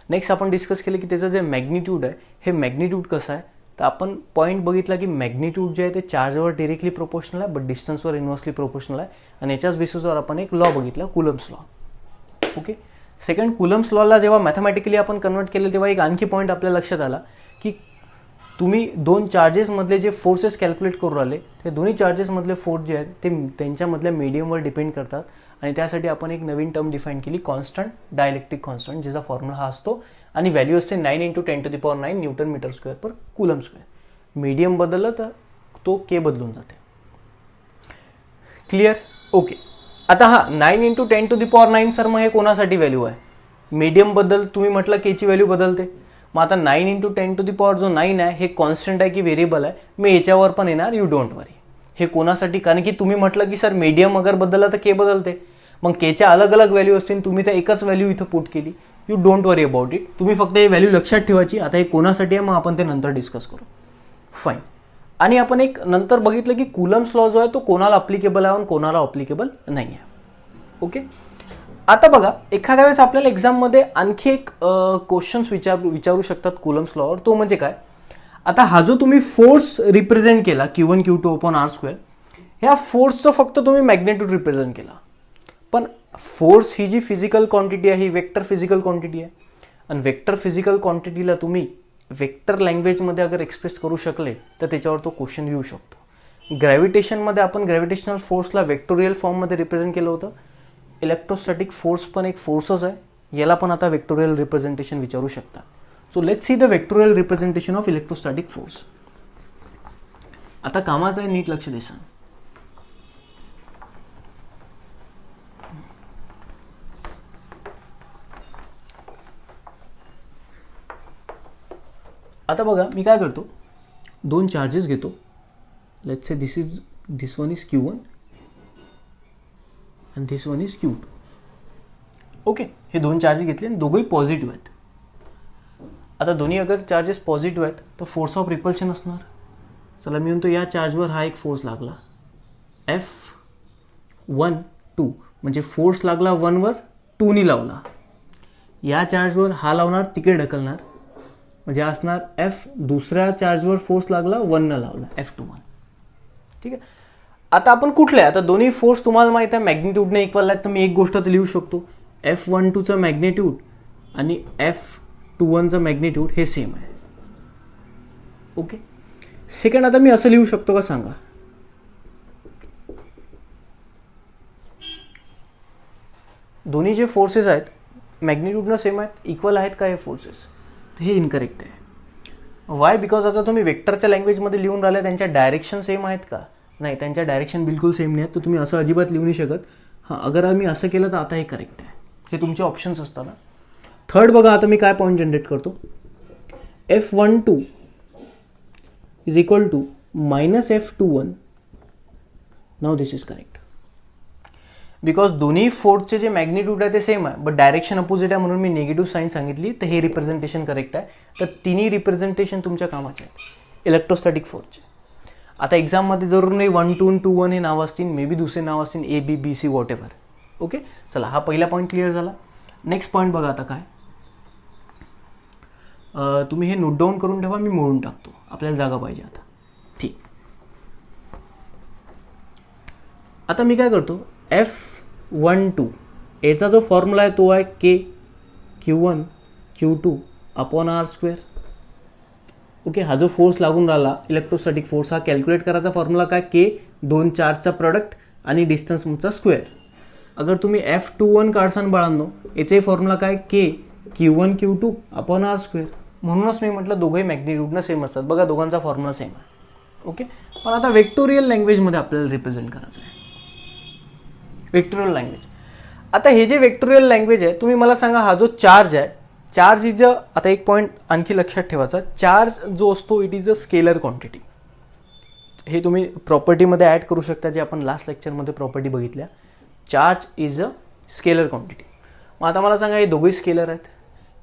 नेक्स्ट आपण डिस्कस केलं की त्याचं जे मॅग्निट्यूड आहे हे मॅग्निट्यूड कसं आहे, तर आपण पॉईंट बघितला की मॅग्निट्यूड जे आहे ते चार्जवर डिरेक्टली प्रोपोर्शनल आहे बट डिस्टन्सवर इन्व्हर्सली प्रोपोर्शनल आहे आणि याच्याच बेसिसवर आपण एक लॉ बघितला, Coulomb's law. Okay, second, Coulomb's लॉला जेव्हा मॅथमॅटिकली आपण कन्वर्ट केलं तेव्हा एक आणखी पॉईंट आपल्या लक्षात आला की तुम्ही दोन चार्जेसमधले जे फोर्सेस कॅल्क्युलेट करू राहिले ते दोन्ही चार्जेसमधले फोर्स जे आहेत ते त्यांच्यामधल्या मीडियमवर डिपेंड करतात आणि त्यासाठी आपण एक नवीन टर्म डिफाईन केली, कॉन्स्टंट डायलेक्ट्रिक कॉन्स्टंट, ज्याचा फॉर्म्युला हा असतो आणि व्हॅल्यू असते 9 × 10⁹ Newton metre square per coulomb square. Medium बदललं तर तो के बदलून जाते. क्लिअर? ओके, आता हा 9 × 10⁹ सर मग हे कोणासाठी व्हॅल्यू आहे? मीडियम बद्दल तुम्ही म्हटलं केची व्हॅल्यू बदलते. मग आता 9 × 10⁻⁴ जो 9 आहे हे कॉन्स्टंट आहे की व्हेरिएबल आहे? मी याच्यावर पण येणार, यू डोंट वरी. हे कोणासाठी? कारण की तुम्ही म्हटलं की सर मीडियम अगर बदलला तर के बदलते, मग केच्या अलग अलग व्हॅल्यू असतील, तुम्ही त्या एकच व्हॅल्यू इथं पुट केली. You don't worry about it. तुम्ही फक्त हे व्हॅल्यू लक्षात ठेवायची. आता हे कोणासाठी आहे मग आपण ते नंतर डिस्कस करू. फाईन. आणि आपण एक नंतर बघितलं की कुलम्स लॉ जो आहे तो कोणाला अप्लिकेबल आहे आणि कोणाला अप्लिकेबल नाही आहे. ओके, आता बघा, एखाद्या वेळेस आपल्याला एक्झाममध्ये आणखी एक क्वेश्चन्स विचारू शकतात कुलम्स लॉवर. तो म्हणजे काय, आता हा जो तुम्ही फोर्स रिप्रेझेंट केला Q1 Q2/r², ह्या फोर्सचं फक्त तुम्ही मॅग्नेट्यूड रिप्रेझेंट केला, पण फोर्स ही जी फिजिकल क्वांटिटी आहे ही वेक्टर फिजिकल क्वांटिटी आहे आणि वेक्टर फिजिकल क्वांटिटीला तुम्ही वेक्टर लँग्वेजमध्ये अगर एक्सप्रेस करू शकले तर त्याच्यावर तो क्वेश्चन येऊ शकतो. ग्रॅव्हिटेशनमध्ये आपण ग्रॅव्हिटेशनल फोर्सला वेक्टोरियल फॉर्ममध्ये रिप्रेझेंट केलं होतं. इलेक्ट्रोस्टॅटिक फोर्स पण एक फोर्सच आहे, याला पण आता वेक्टोरियल रिप्रेझेंटेशन विचारू शकतात. So let's see the vectorial representation of electrostatic force. आता कामाचं आहे, नीट लक्ष द्या. आता बघा, मी काय करतो, दोन चार्जेस घेतो. Let's say this one is Q1 and this one is Q2. Okay, हे दोन चार्जेस घेतले आणि दोघंही पॉझिटिव्ह आहेत. आता दोन्ही अगर चार्जेस पॉझिटिव्ह आहेत तर फोर्स ऑफ रिपल्शन असणार. चला, मी म्हणतो या चार्जवर हा एक फोर्स लागला F1 2, म्हणजे फोर्स लागला 1 वर, 2 नी लावला. या चार्जवर हा लावणार, तिकडे ढकलणार, म्हणजे असणार F दुसऱ्या चार्जवर फोर्स लागला 1 न लावला, F21. ठीक आहे. आता आपण कुठले, आता दोन्ही फोर्स तुम्हाला माहिती आहे मॅग्निट्यूडने इक्वल आहेत, तर मी एक गोष्ट तर लिहू शकतो, F12चं मॅग्निट्यूड आणि F21चं मॅग्निट्यूड हे सेम आहे. ओके. सेकंड, आता मी असं लिहू शकतो का सांगा, दोन्ही जे फोर्सेस आहेत मॅग्निट्यूडनं सेम आहेत, इक्वल आहेत का हे फोर्सेस? तर हे इनकरेक्ट आहे. वाय? बिकॉज आता तुम्ही वेक्टरच्या लँग्वेजमध्ये लिहून राहिले, त्यांच्या डायरेक्शन सेम आहेत का? नाही, त्यांच्या डायरेक्शन बिलकुल सेम नाही आहेत. तर तुम्ही असं अजिबात लिहू नाही शकत. हां, अगर आम्ही असं केलं तर आता हे करेक्ट आहे. हे तुमचे ऑप्शन्स असतात ना. थर्ड बघा, आता मी काय पॉईंट जनरेट करतो. F12 is equal to minus F21. Now this is correct. Because दोन्ही फोर्सचे जे मॅग्निट्यूड आहे ते सेम आहे, बट डायरेक्शन अपोजिट आहे, म्हणून मी निगेटिव्ह साईन सांगितली. तर हे रिप्रेझेंटेशन करेक्ट आहे. तर तिन्ही रिप्रेझेंटेशन तुमच्या कामाचे आहेत इलेक्ट्रोस्टॅटिक फोर्सचे. आता एक्झाममध्ये जरूर नाही 1 2 2 1 हे नाव असतील, मे बी दुसरे नाव असतील, ABBC वॉट एव्हर. ओके, चला हा पहिला पॉईंट क्लिअर झाला. नेक्स्ट पॉईंट बघा आता काय. तुम्ही हे नोट डाऊन करून ठेवा, मी मोडून टाकतो, आपल्याला जागा पाहिजे आता. ठीक, आता मी काय करतो, F12 याचा जो फॉर्म्युला आहे तो आहे K Q1 Q2 upon R². Okay, हा जो फोर्स लागून राहिला इलेक्ट्रोस्टॅटिक फोर्स, हा कॅल्क्युलेट करायचा फॉर्म्युला काय, K दोन चार्जचा प्रोडक्ट आणि डिस्टन्सचा स्क्वेअर. अगर तुम्ही F21 काढसान बाळांनो, याचाही फॉर्म्युला काय, K Q1 Q2 upon R². म्हणूनच मी म्हटलं दोघंही मॅग्निट्यूडनं सेम असतात. बघा, दोघांचा फॉर्म्युला सेम आहे. ओके, पण आता वेक्टोरियल लँग्वेजमध्ये आपल्याला रिप्रेझेंट करायचं आहे. Vectorial language. आता हे जे वेक्टोरियल लँग्वेज आहे, तुम्ही मला सांगा, हा जो चार्ज आहे, चार्ज इज अ, आता एक पॉईंट आणखी लक्षात ठेवायचा, चार्ज जो असतो it is a scalar quantity. हे तुम्ही प्रॉपर्टीमध्ये ॲड करू शकता, जे आपण लास्ट लेक्चरमध्ये प्रॉपर्टी बघितल्या. Charge is a scalar quantity. मग आता मला सांगा, हे दोघंही स्केलर आहेत.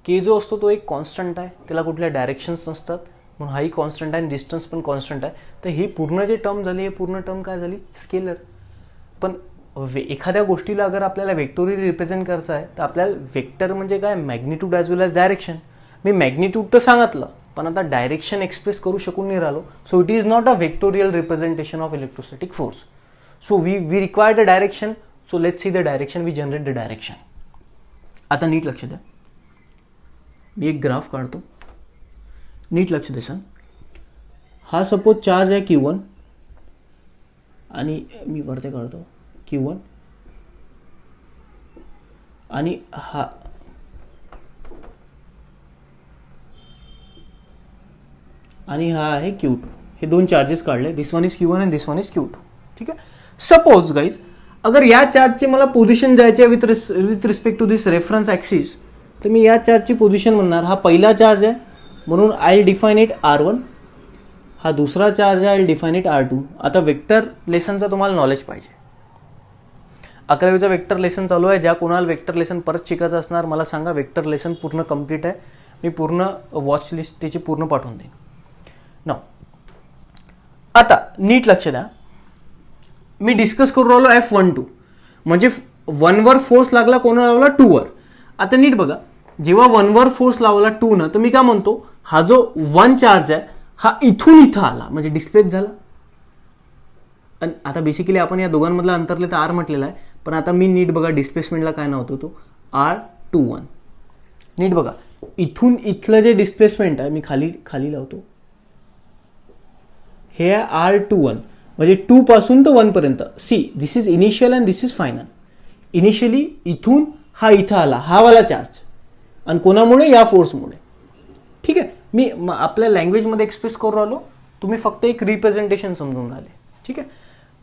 के जो असतो तो एक कॉन्स्टंट आहे, त्याला कुठल्या डायरेक्शन्स नसतात, म्हणून हाही कॉन्स्टंट आहे आणि डिस्टन्स पण कॉन्स्टंट आहे. तर ही पूर्ण जे टर्म झाली, हे पूर्ण टर्म काय झाली, स्केलर. पण एखाद्या गोष्टीला अगर आपल्याला वेक्टोरियल रिप्रेझेंट करायचं आहे, तर आपल्याला वेक्टर म्हणजे काय, मॅग्निट्यूड ॲज वेल ॲज डायरेक्शन. मी मॅग्निट्यूड तर सांगितलं, पण आता डायरेक्शन एक्सप्रेस करू शकून नाही राहिलो. So it is not a vectorial representation of electrostatic force. So we require the direction. So let's see the direction, we generate the direction. आता नीट लक्ष द्या, मी एक ग्राफ काढतो, नीट लक्ष द्या. हा सपोज चार्ज आहे Q1 आणि मी वरते काढतो Q1 आणि हा आहे Q2. हे दोन चार्जेस काढले, दिस वन इज Q1 आणि दिस वन इज Q2. ठीक आहे. सपोज गाईज, अगर या चार्जची मला पोझिशन द्यायची आहे with respect to this reference axis, तर मी या चार्जची पोझिशन म्हणणार, हा पहिला चार्ज आहे म्हणून I will define it R1. हा दुसरा चार्ज आहे, I will define it R2. आता वेक्टर लेसनचं तुम्हाला नॉलेज पाहिजे. 11वीचा वेक्टर लेसन चालू आहे. ज्या कोणाला वेक्टर लेसन परत शिकायचं असणार, मला सांगा. वेक्टर लेसन पूर्ण कंप्लीट आहे, मी पूर्ण वॉच लिस्ट त्याची पूर्ण पाठवून देईन. न आता नीट लक्ष द्या, मी डिस्कस करू राहिलो F12 म्हणजे 1 वर फोर्स लागला, कोणा लावला, 2 वर. आता नीट बघा, जेव्हा 1 वर फोर्स लावला 2 न, तर मी काय म्हणतो, हा जो 1 चार्ज आहे हा इथून इथं आला म्हणजे डिस्प्लेस झाला. आणि आता बेसिकली आपण या दोघांमधला अंतरले तर R म्हटलेला आहे, पण आता मी नीट बघा, डिस्प्लेसमेंटला काय नव्हतं, तो R21. नीट बघा, इथून इथलं जे डिस्प्लेसमेंट आहे, मी खाली लावतो, हे आहे R21 म्हणजे 2 पासून तर 1 पर्यंत. See, this is initial and this is final. Initially इथून हा इथं आला, हा वाला चार्ज, आणि कोणामुळे, या फोर्समुळे. ठीक आहे, मी आपल्या लँग्वेजमध्ये एक्सप्रेस करू राहिलो, तुम्ही फक्त एक रिप्रेझेंटेशन समजून राहिले. ठीक आहे,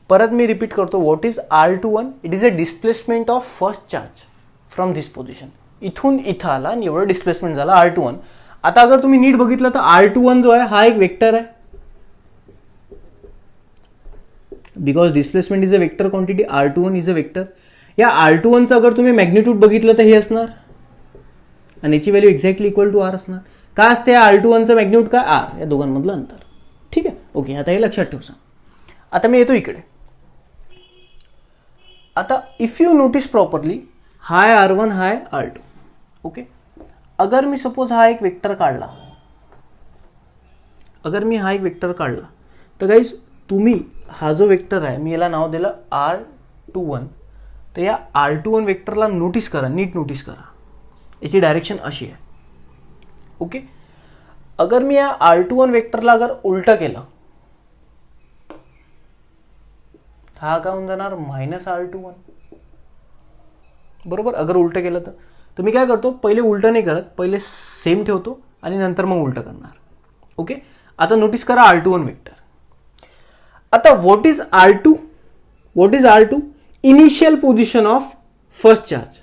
परत मी रिपीट करतो, what is R21? It is a displacement of first charge from this position. इथून इथं आला आणि एवढं डिस्प्लेसमेंट झाला R21. आता अगर तुम्ही नीट बघितलं तर R21 जो आहे हा एक वेक्टर आहे, because displacement is a vector quantity. R21 is a vector. या R21चं अगर तुम्ही मॅग्निट्यूड बघितलं तर हे असणार, आणि याची value exactly equal to R असणार. काय असते R21चं मॅग्निट्यूड काय, R, या दोघांमधलं अंतर. ठीक आहे, ओके, आता हे लक्षात ठेवसा. आता मी येतो इकडे. आता if you notice properly, high R1, high R2. Okay, अगर मी सपोज हा एक वेक्टर काढला, तर गाईज तुम्ही हा जो वेक्टर आहे, मी याला नाव दिलं R21. तर या R21 वेक्टरला नोटीस करा, नीट नोटीस करा, याची डायरेक्शन अशी आहे. ओके, अगर मी या R21 वेक्टरला अगर उलट केलं, हा काय होऊन जाणार, -R21. बरोबर. अगर उलट केलं तर मी काय करतो, पहिले उलट नाही करत, पहिले सेम ठेवतो आणि नंतर मग उलटं करणार. ओके, आता नोटीस करा R21 वेक्टर. आता what is R2? What is R2? Initial position of first charge.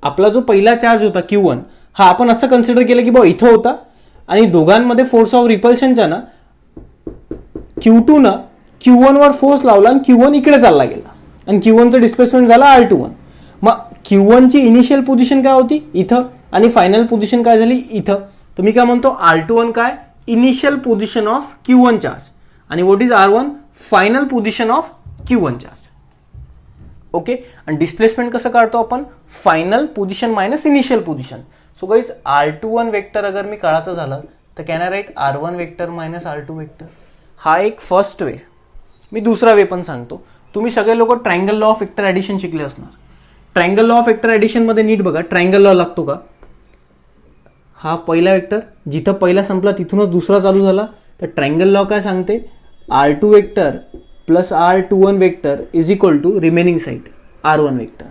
आपला जो पहिला चार्ज होता Q1 हा आपण असं कन्सिडर केलं की बा इथं होता आणि दोघांमध्ये फोर्स ऑफ रिपल्शनचा ना Q2 ना Q1 वर फोर्स लावला आणि Q1 इकडे चालला गेला आणि Q1चं डिस्प्लेसमेंट झाला R21. मग Q1 ची इनिशियल पोझिशन काय होती इथं आणि फायनल पोझिशन काय झाली इथं. तर मी काय म्हणतो R21 काय initial position of Q1 charge आणि what is R1 final position of Q1 charge. Okay, आणि डिस्प्लेसमेंट कसं काढतो आपण final position minus initial position. So guys R21 vector अगर मी काढायचं झालं तर can I write R1 vector minus R2 vector. हा एक फर्स्ट वे. मी दुसरा वे पण सांगतो. तुम्ही सगळे लोक triangle law of vector addition शिकले असणार. Triangle law of vector addition मध्ये नीट बघा ट्रायंगल लॉ लागतो का. हा पहिला वेक्टर जिथं पहिला संपला तिथूनच दुसरा चालू झाला. तर ट्रायंगल लॉ काय सांगते R2 vector plus R21 vector is equal to remaining side R1 vector.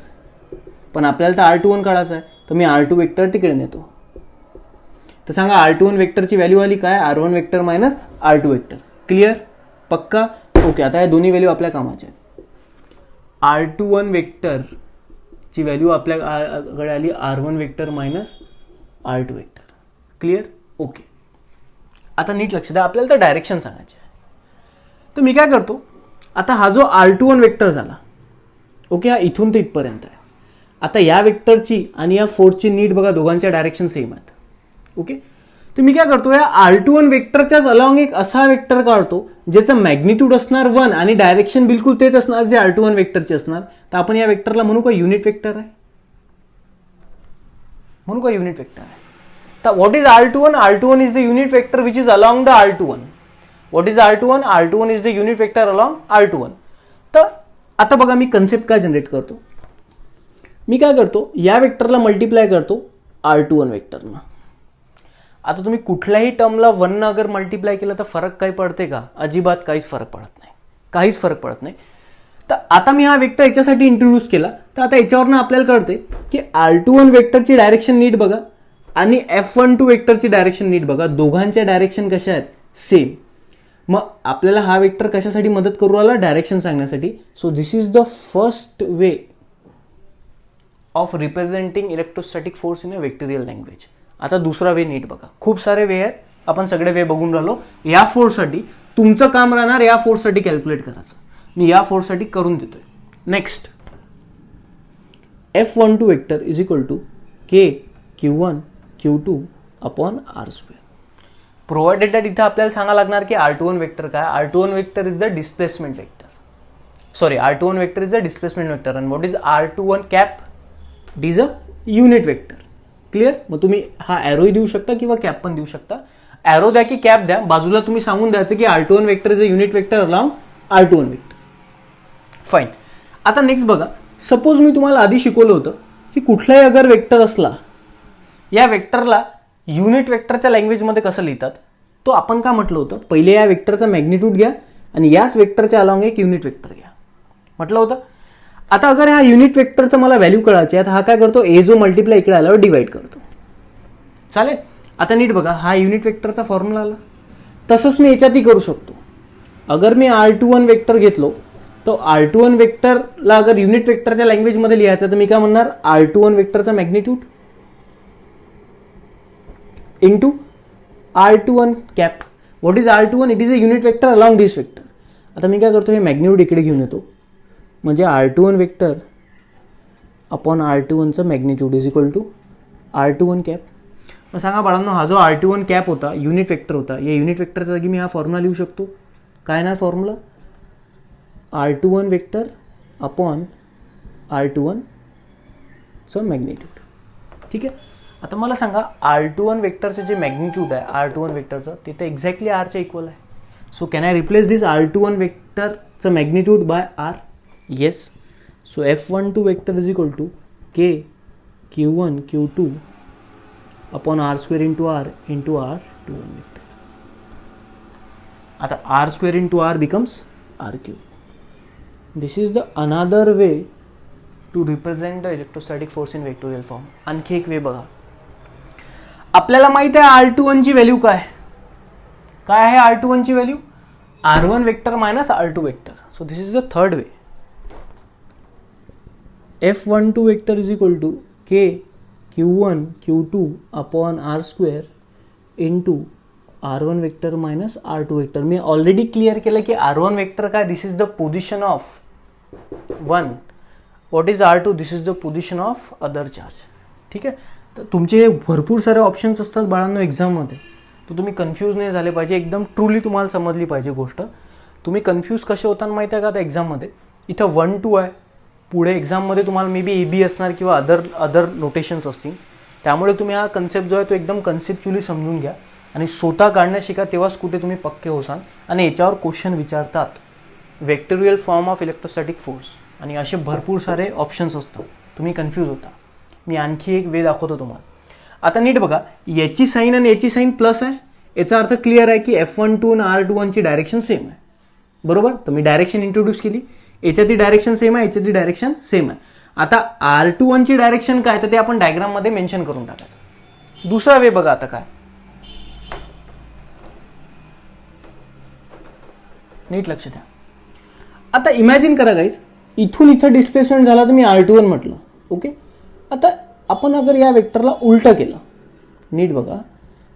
पण आपल्याला तर R21 काढायचं आहे तर मी R2 वेक्टर तिकडे नेतो. तर सांगा R21 वेक्टरची व्हॅल्यू आली काय R1 vector minus R2 vector. Clear पक्का. ओके, आता या दोन्ही व्हॅल्यू आपल्या कामाच्या आहेत. R21 वेक्टर ची व्हॅल्यू आपल्याकडे आली R1 vector minus R2 vector. Clear. Okay, आता नीट लक्ष द्या आपल्याला तर डायरेक्शन सांगायचे आहे. तर मी काय करतो आता हा जो R21 वेक्टर झाला ओके हा इथून ते इथपर्यंत आहे. आता या वेक्टरची आणि या फोर्सची नीट बघा दोघांच्या डायरेक्शन सेम आहेत. ओके, तर मी काय करतो या R21 वेक्टरच्याच अलॉंग एक असा वेक्टर काढतो ज्याचं मॅग्निट्यूड असणार 1 आणि डायरेक्शन बिलकुल तेच असणार जे R21 वेक्टरचे असणार. तर आपण या वेक्टरला म्हणू का युनिट वेक्टर आहे. म्हणू का युनिट वेक्टर आहे. तर what is R21? R21 is the unit vector which is along the R21. What is R21? R21 is the unit vector along R21. तर आता बघा मी कन्सेप्ट काय जनरेट करतो. मी काय करतो या वेक्टरला मल्टिप्लाय करतो R21 वेक्टरनं. आता तुम्ही कुठल्याही टर्मला 1 न अगर मल्टिप्लाय केलं तर फरक काही पडते का. अजिबात काहीच फरक पडत नाही. काहीच फरक पडत नाही. तर आता मी हा वेक्टर याच्यासाठी इंट्रोड्यूस केला तर आता याच्यावरनं आपल्याला कळते की R21 वेक्टरची डायरेक्शन नीट बघा आणि F12 वेक्टरची डायरेक्शन नीट बघा. दोघांच्या डायरेक्शन कशा आहेत सेम. मग आपल्याला हा वेक्टर कशासाठी मदत करू राहिला डायरेक्शन सांगण्यासाठी. So this is the first way of representing electrostatic force in a vectorial language. आता दुसरा वे नीट बघा. खूप सारे वे आहेत आपण सगळे वे बघून राहिलो. या फोर्ससाठी तुमचं काम राहणार या फोर्ससाठी कॅल्क्युलेट करायचं. मी या फोर्ससाठी करून देतोय. Next F12 vector is equal to K Q1 Q2 upon R². Provided that इथं आपल्याला सांगा लागणार की R21 वेक्टर काय. R21 vector is the displacement vector. Sorry R21 vector is the displacement vector and what is R21 cap. It is a unit vector. Clear. मग तुम्ही हा ॲरोही देऊ शकता किंवा कॅप पण देऊ शकता. ॲरो द्या की कॅप द्या बाजूला तुम्ही सांगून द्यायचं की R21 vector is a unit vector along R21 vector. Fine. आता नेक्स्ट बघा सपोज मी तुम्हाला आधी शिकवलं होतं की कुठलाही अगर वेक्टर असला या वेक्टरला युनिट वेक्टरच्या लँग्वेजमध्ये कसं लिहितात. तो आपण का म्हटलं होतं पहिले या वेक्टरचा मॅग्निट्यूड घ्या आणि याच वेक्टरच्या अलॉंग एक युनिट वेक्टर घ्या म्हटलं होतं. आता अगर हा युनिट वेक्टरचा मला व्हॅल्यू कळायची आहे तर हा काय करतो ए जो मल्टिप्लाय इकडे आल्यावर डिवाइड करतो. चालेल. आता नीट बघा हा युनिट वेक्टरचा फॉर्म्युला आला. तसंच मी याच्यातही करू शकतो. अगर मी R21 वेक्टर घेतलो तो R21 वेक्टरला अगर युनिट वेक्टरच्या लँग्वेजमध्ये लिहायचं तर मी काय म्हणणार R21 वेक्टरचा magnitude into R21 cap. What is R21? It is a unit vector along this vector. आता मी काय करतो हे मॅग्निट्यूड इकडे घेऊन येतो म्हणजे R21 वेक्टर अपॉन R21चं magnitude is equal to R21 cap. मग सांगा बाळांनो हा जो R21 कॅप होता युनिट वेक्टर होता या युनिट वेक्टरच्या जागी मी हा फॉर्म्युला लिहू शकतो. काय ना फॉर्म्युला R21 वेक्टर अपॉन R21चं मॅग्निट्यूड. ठीक आहे. आता मला सांगा R21 वेक्टरचं जे मॅग्निट्यूड आहे R21 वेक्टरचं ते तर एक्झॅक्टली आरच्या इक्वल आहे. So can I replace this R21 वेक्टरचं magnitude by R. Yes. So F12 vector is equal to K Q1 Q2 upon R² into R into R21 vector. आता R² into R becomes R³. This is the another way to represent the electrostatic force in vectorial form. आणखी एक वे बघा. आपल्याला माहित आहे R21 ची व्हॅल्यू काय आहे R21 ची value R1 vector minus R2 vector. So this is the third way. F12 vector is equal to K Q1 Q2 upon R square into R1 vector minus R2 vector. मी ऑलरेडी क्लिअर केलं की R1 वेक्टर काय, this is the position of 1. What is R2, this is the position of other charge. ठीक आहे. तर तुमचे भरपूर सारे ऑप्शन्स असतात बाळांनो एक्झाममध्ये, तर तुम्ही कन्फ्यूज नाही झाले पाहिजे. एकदम ट्रूली तुम्हाला समजली पाहिजे गोष्ट. तुम्ही कन्फ्यूज कसे होताना माहिती आहे का, आता एक्झाममध्ये इथं 1 2 आहे, पुढे एक्झाममध्ये तुम्हाला मे बी AB असणार किंवा अदर नोटेशन्स असतील. त्यामुळे तुम्ही हा कन्सेप्ट जो आहे तो एकदम कन्सेप्च्युअली समजून घ्या आणि स्वतः काढणं शिका, तेव्हाच कुठे तुम्ही पक्के होसाल. आणि याच्यावर क्वेश्चन विचारतात, vectorial form of electrostatic force आणि असे भरपूर सारे ऑप्शन्स असतात. तुम्ही कन्फ्यूज होता. मी आणखी एक वे दाखवतो तुम्हाला. आता नीट बघा, याची साईन आणि याची साईन प्लस आहे, याचा अर्थ क्लिअर आहे की F12 आणि R21 ची डायरेक्शन सेम आहे. बरोबर. तर मी डायरेक्शन इंट्रोड्यूस केली, याच्यातली डायरेक्शन सेम आहे, याच्यातली डायरेक्शन सेम आहे. आता R21 ची डायरेक्शन काय, तर ते आपण डायग्राम मध्ये मेन्शन करून टाकायचं. दुसरा वे बघा आता काय, नीट लक्ष द्या. आता इमॅजिन करा गाईज, इथून इथं डिस्प्लेसमेंट झाला तर मी R21 म्हटलं. ओके. आता आपण अगर या वेक्टरला उलटं केलं, नीट बघा,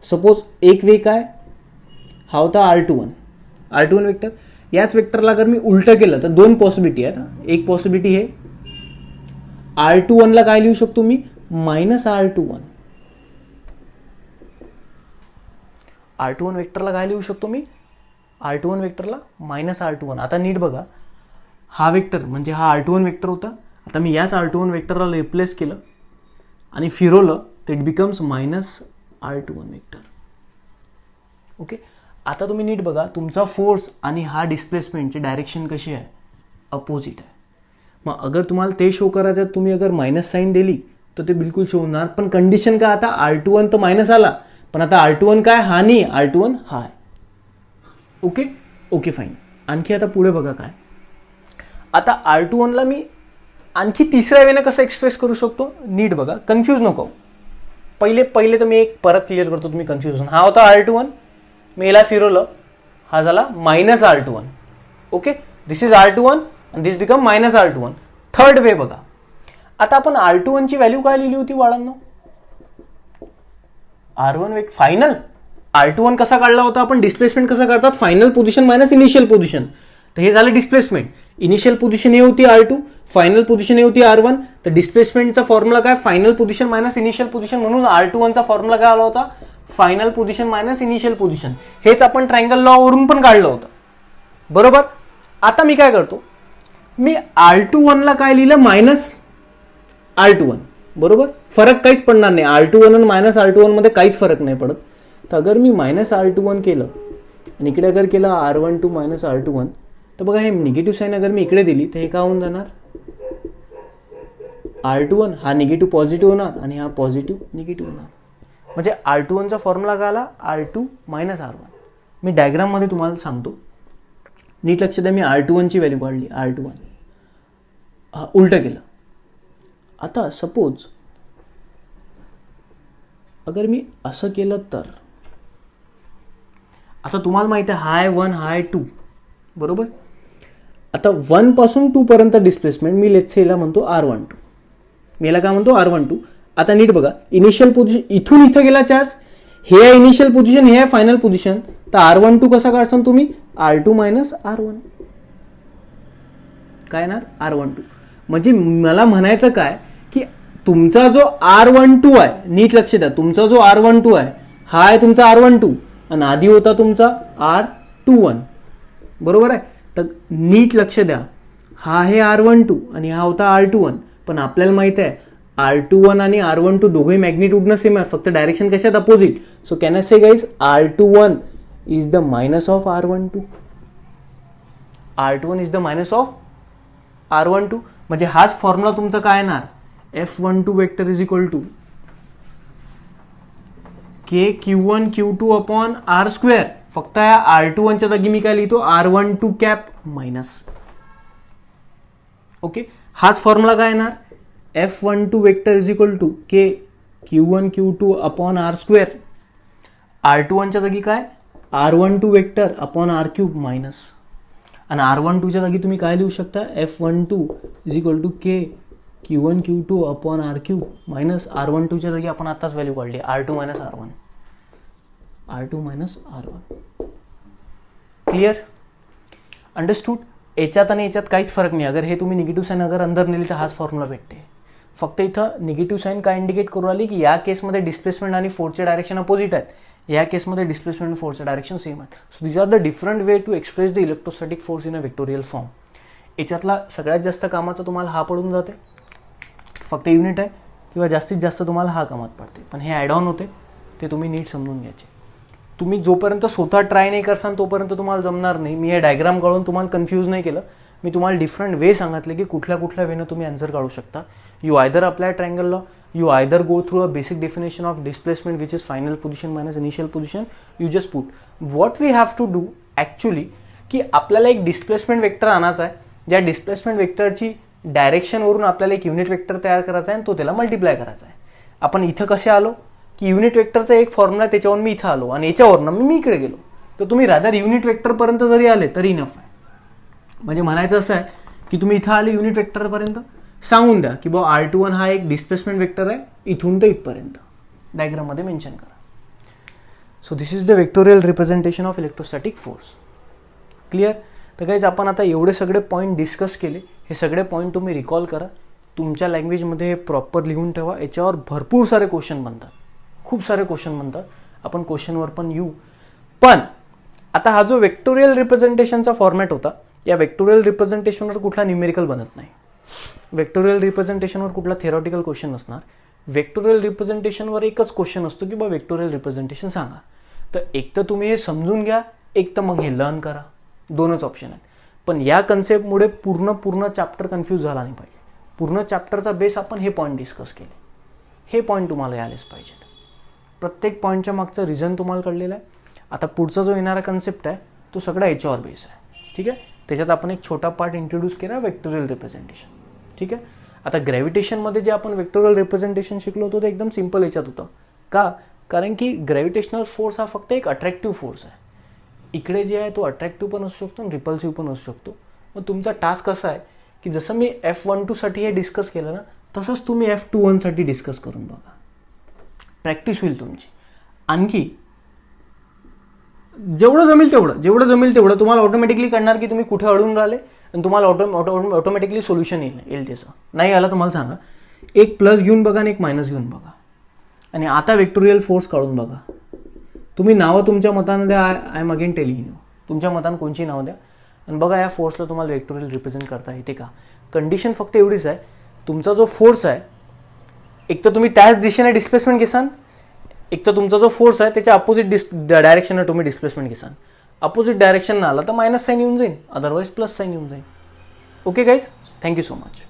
सपोज एक वे काय हा होता R21 वेक्टर, याच वेक्टरला अगर मी उलटं केलं तर दोन पॉसिबिलिटी आहेत. एक पॉसिबिलिटी हे R21 ला काय लिहू शकतो मी, मायनस R21 वेक्टरला काय लिहू शकतो मी, R21 वेक्टरला मायनस R21. आता नीट बघा, हा वेक्टर म्हणजे हा R21 वेक्टर होता. आता मी याच R21 वेक्टरला रिप्लेस केलं आणि फिरवलं तर it becomes minus R21 vector. Okay. आता तुम्ही नीट बघा, तुमचा फोर्स आणि हा डिस्प्लेसमेंटची डायरेक्शन कशी आहे, अपोजिट आहे. मग अगर तुम्हाला ते शो करायचं आहे, तुम्ही अगर मायनस साईन दिली तर ते बिलकुल शो होणार. पण कंडिशन काय, आता R21 तर मायनस आला, पण आता R21 काय, हा नाही, R21 हा आहे. ओके. Okay fine. आणखी आता पुढे बघा काय, आता R21 ला मी आणखी तिसऱ्या वेने कसं एक्सप्रेस करू शकतो. नीट बघा, कन्फ्यूज नको. पहिले तर मी एक परत क्लिअर करतो, तुम्ही कन्फ्यूज. हा होता R21, मी याला फिरवलं, हा झाला minus R21. Okay. This is R21 आणि this become minus R21. Third way बघा, आता आपण R21 ची व्हॅल्यू काय लिहिली होती बाळांनो, R1 फायनल. R21 कसा काढला होता आपण, डिस्प्लेसमेंट कसा काढतात, final position minus initial position. तर हे झालं डिस्प्लेसमेंट. इनिशियल पोझिशन हे होती R2, फायनल पोझिशन हे होती R1. तर डिस्प्लेसमेंटचा फॉर्म्युला काय, final position minus initial position. म्हणून R21 चा फॉर्म्युला काय आला होता, final position minus initial position. हेच आपण ट्रायंगल लॉ वरून पण काढलं होतं. बरोबर. आता मी काय करतो, मी R21 ला काय लिहिलं, मायनस R21. बरोबर. फरक काहीच पडणार नाही, R21 आणि मायनस R21 मध्ये काहीच फरक नाही पडत. तर अगर मी मायनस R21 केलं आणि इकडे अगर केलं R12 मायनस R21, तर बघा हे निगेटिव्ह साईन अगर मी इकडे दिली तर हे काय होऊन जाणार, R21 हा निगेटिव्ह पॉझिटिव्ह होणार आणि हा पॉझिटिव्ह निगेटिव्ह होणार. म्हणजे R21 चा फॉर्म्युला काय आला, R2 मायनस R1. मी डायग्राम मध्ये तुम्हाला सांगतो, नीट लक्ष द्या. मी R21 ची व्हॅल्यू काढली, R21 उलट केलं. आता सपोज अगर मी असं केलं तर, आता तुम्हाला माहिती आहे हाय 1 हाय 2. बरोबर. आता 1 पासून 2 पर्यंत डिस्प्लेसमेंट मी लेट्स से याला म्हणतो R12. मी याला काय म्हणतो, R12. आता नीट बघा, इनिशियल पोझिशन इथून इथं गेला चार्ज, हे आहे इनिशियल पोझिशन, हे आहे फायनल पोझिशन. तर R12 कसा काढसान तुम्ही, R2 मायनस R1. काय येणार, R12. म्हणजे मला म्हणायचं काय की तुमचा जो R12 आहे, नीट लक्ष द्या, तुमचा जो R12 आहे हा आहे तुमचा R12 आणि आधी होता तुमचा R21. बरोबर आहे. तर नीट लक्ष द्या, हा आहे R12 आणि हा होता R21. पण आपल्याला माहित आहे R21 आणि R12 दोघे मॅग्निट्यूडनं सेम आहे, फक्त डायरेक्शन कशात, opposite. So can I say guys, R21 is the minus of R12. R21 is the minus of R12. म्हणजे हाच फॉर्म्युला तुमचा काय येणार, F12 vector is equal to K Q1 Q2 upon R square. फक्त या R21 च्या जागी मी काय लिहितो, R12 कॅप मायनस. ओके. हाच फॉर्म्युला काय येणार, F12 vector is equal to K Q1 Q2 upon R square. R21च्या जागी काय, R12 vector upon R cube minus, आणि R12च्या जागी तुम्ही काय लिहू शकता, F12 is equal to K Q1 Q2 upon R cube minus R12च्या जागी आपण आताच व्हॅल्यू काढली R2 minus R1, R2 minus R1. Clear, understood. याच्यात आणि याच्यात काहीच फरक नाही. अगर हे तुम्ही निगेटिव्ह साईन अगर अंदर नेली तर हाच फॉर्म्युला भेटते. फक्त इथं निगेटिव्ह साईन काय इंडिकेट करू राहिली की या केसमध्ये डिस्प्लेसमेंट आणि फोर्सचे डायरेक्शन अपोजिट आहेत, या केसमध्ये डिस्प्लेसमेंट आणि फोर्सचे डायरेक्शन सेम आहेत. So this are the different way to express the electrostatic force in a vectorial form. याच्यातला सगळ्यात जास्त कामाचा तुम्हाला हा पडून जाते, फक्त युनिट आहे, किंवा जास्तीत जास्त तुम्हाला हा कामात पडते. पण हे ॲड ऑन होते, ते तुम्ही नीट समजून घ्यायचे. तुम्ही जोपर्यंत स्वतः ट्राय नाही करसान तोपर्यंत तुम्हाला जमणार नाही. मी हे डायग्राम काढून तुम्हाला कन्फ्यूज नाही केलं, मी तुम्हाला डिफरंट वे सांगितले की कुठल्या कुठल्या वेनं तुम्ही आन्सर काढू शकता. You either apply triangle law, you either go through a basic definition of displacement which is final position minus initial position, you just put what we have to do actually की आपल्याला एक डिस्प्लेसमेंट वेक्टर आणायचा आहे, ज्या डिस्प्लेसमेंट वेक्टरची डायरेक्शनवरून आपल्याला एक युनिट वेक्टर तयार करायचा आहे आणि तो त्याला मल्टिप्लाय करायचा आहे. आपण इथं कसे आलो की युनिट वेक्टरचा एक फॉर्म्युला त्याच्यावरून मी इथं आलो आणि याच्यावरनं मी इकडे गेलो. तर तुम्ही रादर युनिट वेक्टरपर्यंत जरी आले तरी इनफ आहे. म्हणजे म्हणायचं असं आहे की तुम्ही इथं आले युनिट वेक्टरपर्यंत, सांगून द्या की बाबा R21 हा एक डिस्प्लेसमेंट वेक्टर आहे इथून ते इथपर्यंत, डायग्राममध्ये मेन्शन करा. So this is the vectorial representation of electrostatic force. Clear. तर गाईज आपण आता एवढे सगळे पॉईंट डिस्कस केले. हे सगळे पॉईंट तुम्ही रिकॉल करा, तुमच्या लँग्वेजमध्ये हे प्रॉपर लिहून ठेवा. याच्यावर भरपूर सारे क्वेश्चन बनतात, खूप सारे क्वेश्चन बनतात. आपण क्वेश्चनवर पण येऊ. पण आता हा जो वेक्टोरियल रिप्रेझेंटेशनचा फॉर्मॅट होता, या वेक्टोरियल रिप्रेझेंटेशनवर कुठला न्यूमेरिकल बनत नाही. वेक्टोरियल रिप्रेझेंटेशनवर कुठला थेरॉटिकल क्वेश्चन नसणार. वेक्टोरियल रिप्रेझेंटेशनवर एकच क्वेश्चन असतो की बा वेक्टोरियल रिप्रेझेंटेशन सांगा. तर एक तर तुम्ही हे समजून घ्या, एक तर मग हे लर्न करा. दोनच ऑप्शन आहेत. पण या कन्सेप्टमुळे पूर्ण चॅप्टर कन्फ्यूज झाला नाही पाहिजे. पूर्ण चॅप्टरचा बेस आपण हे पॉईंट डिस्कस केले. हे पॉईंट तुम्हाला यायलाच पाहिजेत. प्रत्येक पॉईंटच्या मागचं रिझन तुम्हाला कळलेलं आहे. आता पुढचा जो येणारा कन्सेप्ट आहे तो सगळा याच्यावर बेस आहे. ठीक आहे. त्याच्यात आपण एक छोटा पार्ट इंट्रोड्यूस केला, वेक्टोरियल रिप्रेझेंटेशन. ठीक आहे. आता ग्रॅव्हिटेशनमध्ये जे आपण वेक्टोरियल रिप्रेझेंटेशन शिकलो होतो ते एकदम सिम्पल याच्यात होतं. का? कारण की ग्रॅव्हिटेशनल फोर्स हा फक्त एक अट्रॅक्टिव्ह फोर्स आहे. इकडे जे आहे तो अट्रॅक्टिव्ह पण असू शकतो आणि रिपल्सिव्ह पण असू शकतो. मग तुमचा टास्क असा आहे की जसं मी F12 साठी हे डिस्कस केलं ना, तसंच तुम्ही F21 साठी डिस्कस करून बघा. प्रॅक्टिस होईल तुमची. आणखी जेवढं जमेल तेवढं तुम्हाला ऑटोमॅटिकली कळणार की तुम्ही कुठे अडून राहिले आणि तुम्हाला ऑटोमॅटिकली सोल्युशन येईल त्याचं. नाही आलं तर मला सांगा. एक प्लस घेऊन बघा आणि एक मायनस घेऊन बघा आणि आता वेक्टोरियल फोर्स काढून बघा. तुम्ही नावं तुमच्या मतानं द्या. I am again telling you, तुमच्या मतानं कोणची नावं द्या आणि बघा या फोर्सला तुम्हाला वेक्टोरियल रिप्रेझेंट करता येते का. कंडिशन फक्त एवढीच आहे, तुमचा जो फोर्स आहे एक तर तुम्ही त्याच दिशेने डिस्प्लेसमेंट घेसान, एक तर तुमचा जो फोर्स आहे त्याच्या अपोजिट डायरेक्शनने तुम्ही डिस्प्लेसमेंट घेसान. अपोजिट डायरेक्शन आला तर मायनस साईन येऊन जाईल, अदरवाईज प्लस साईन येऊन जाईल. Okay guys, thank you so much.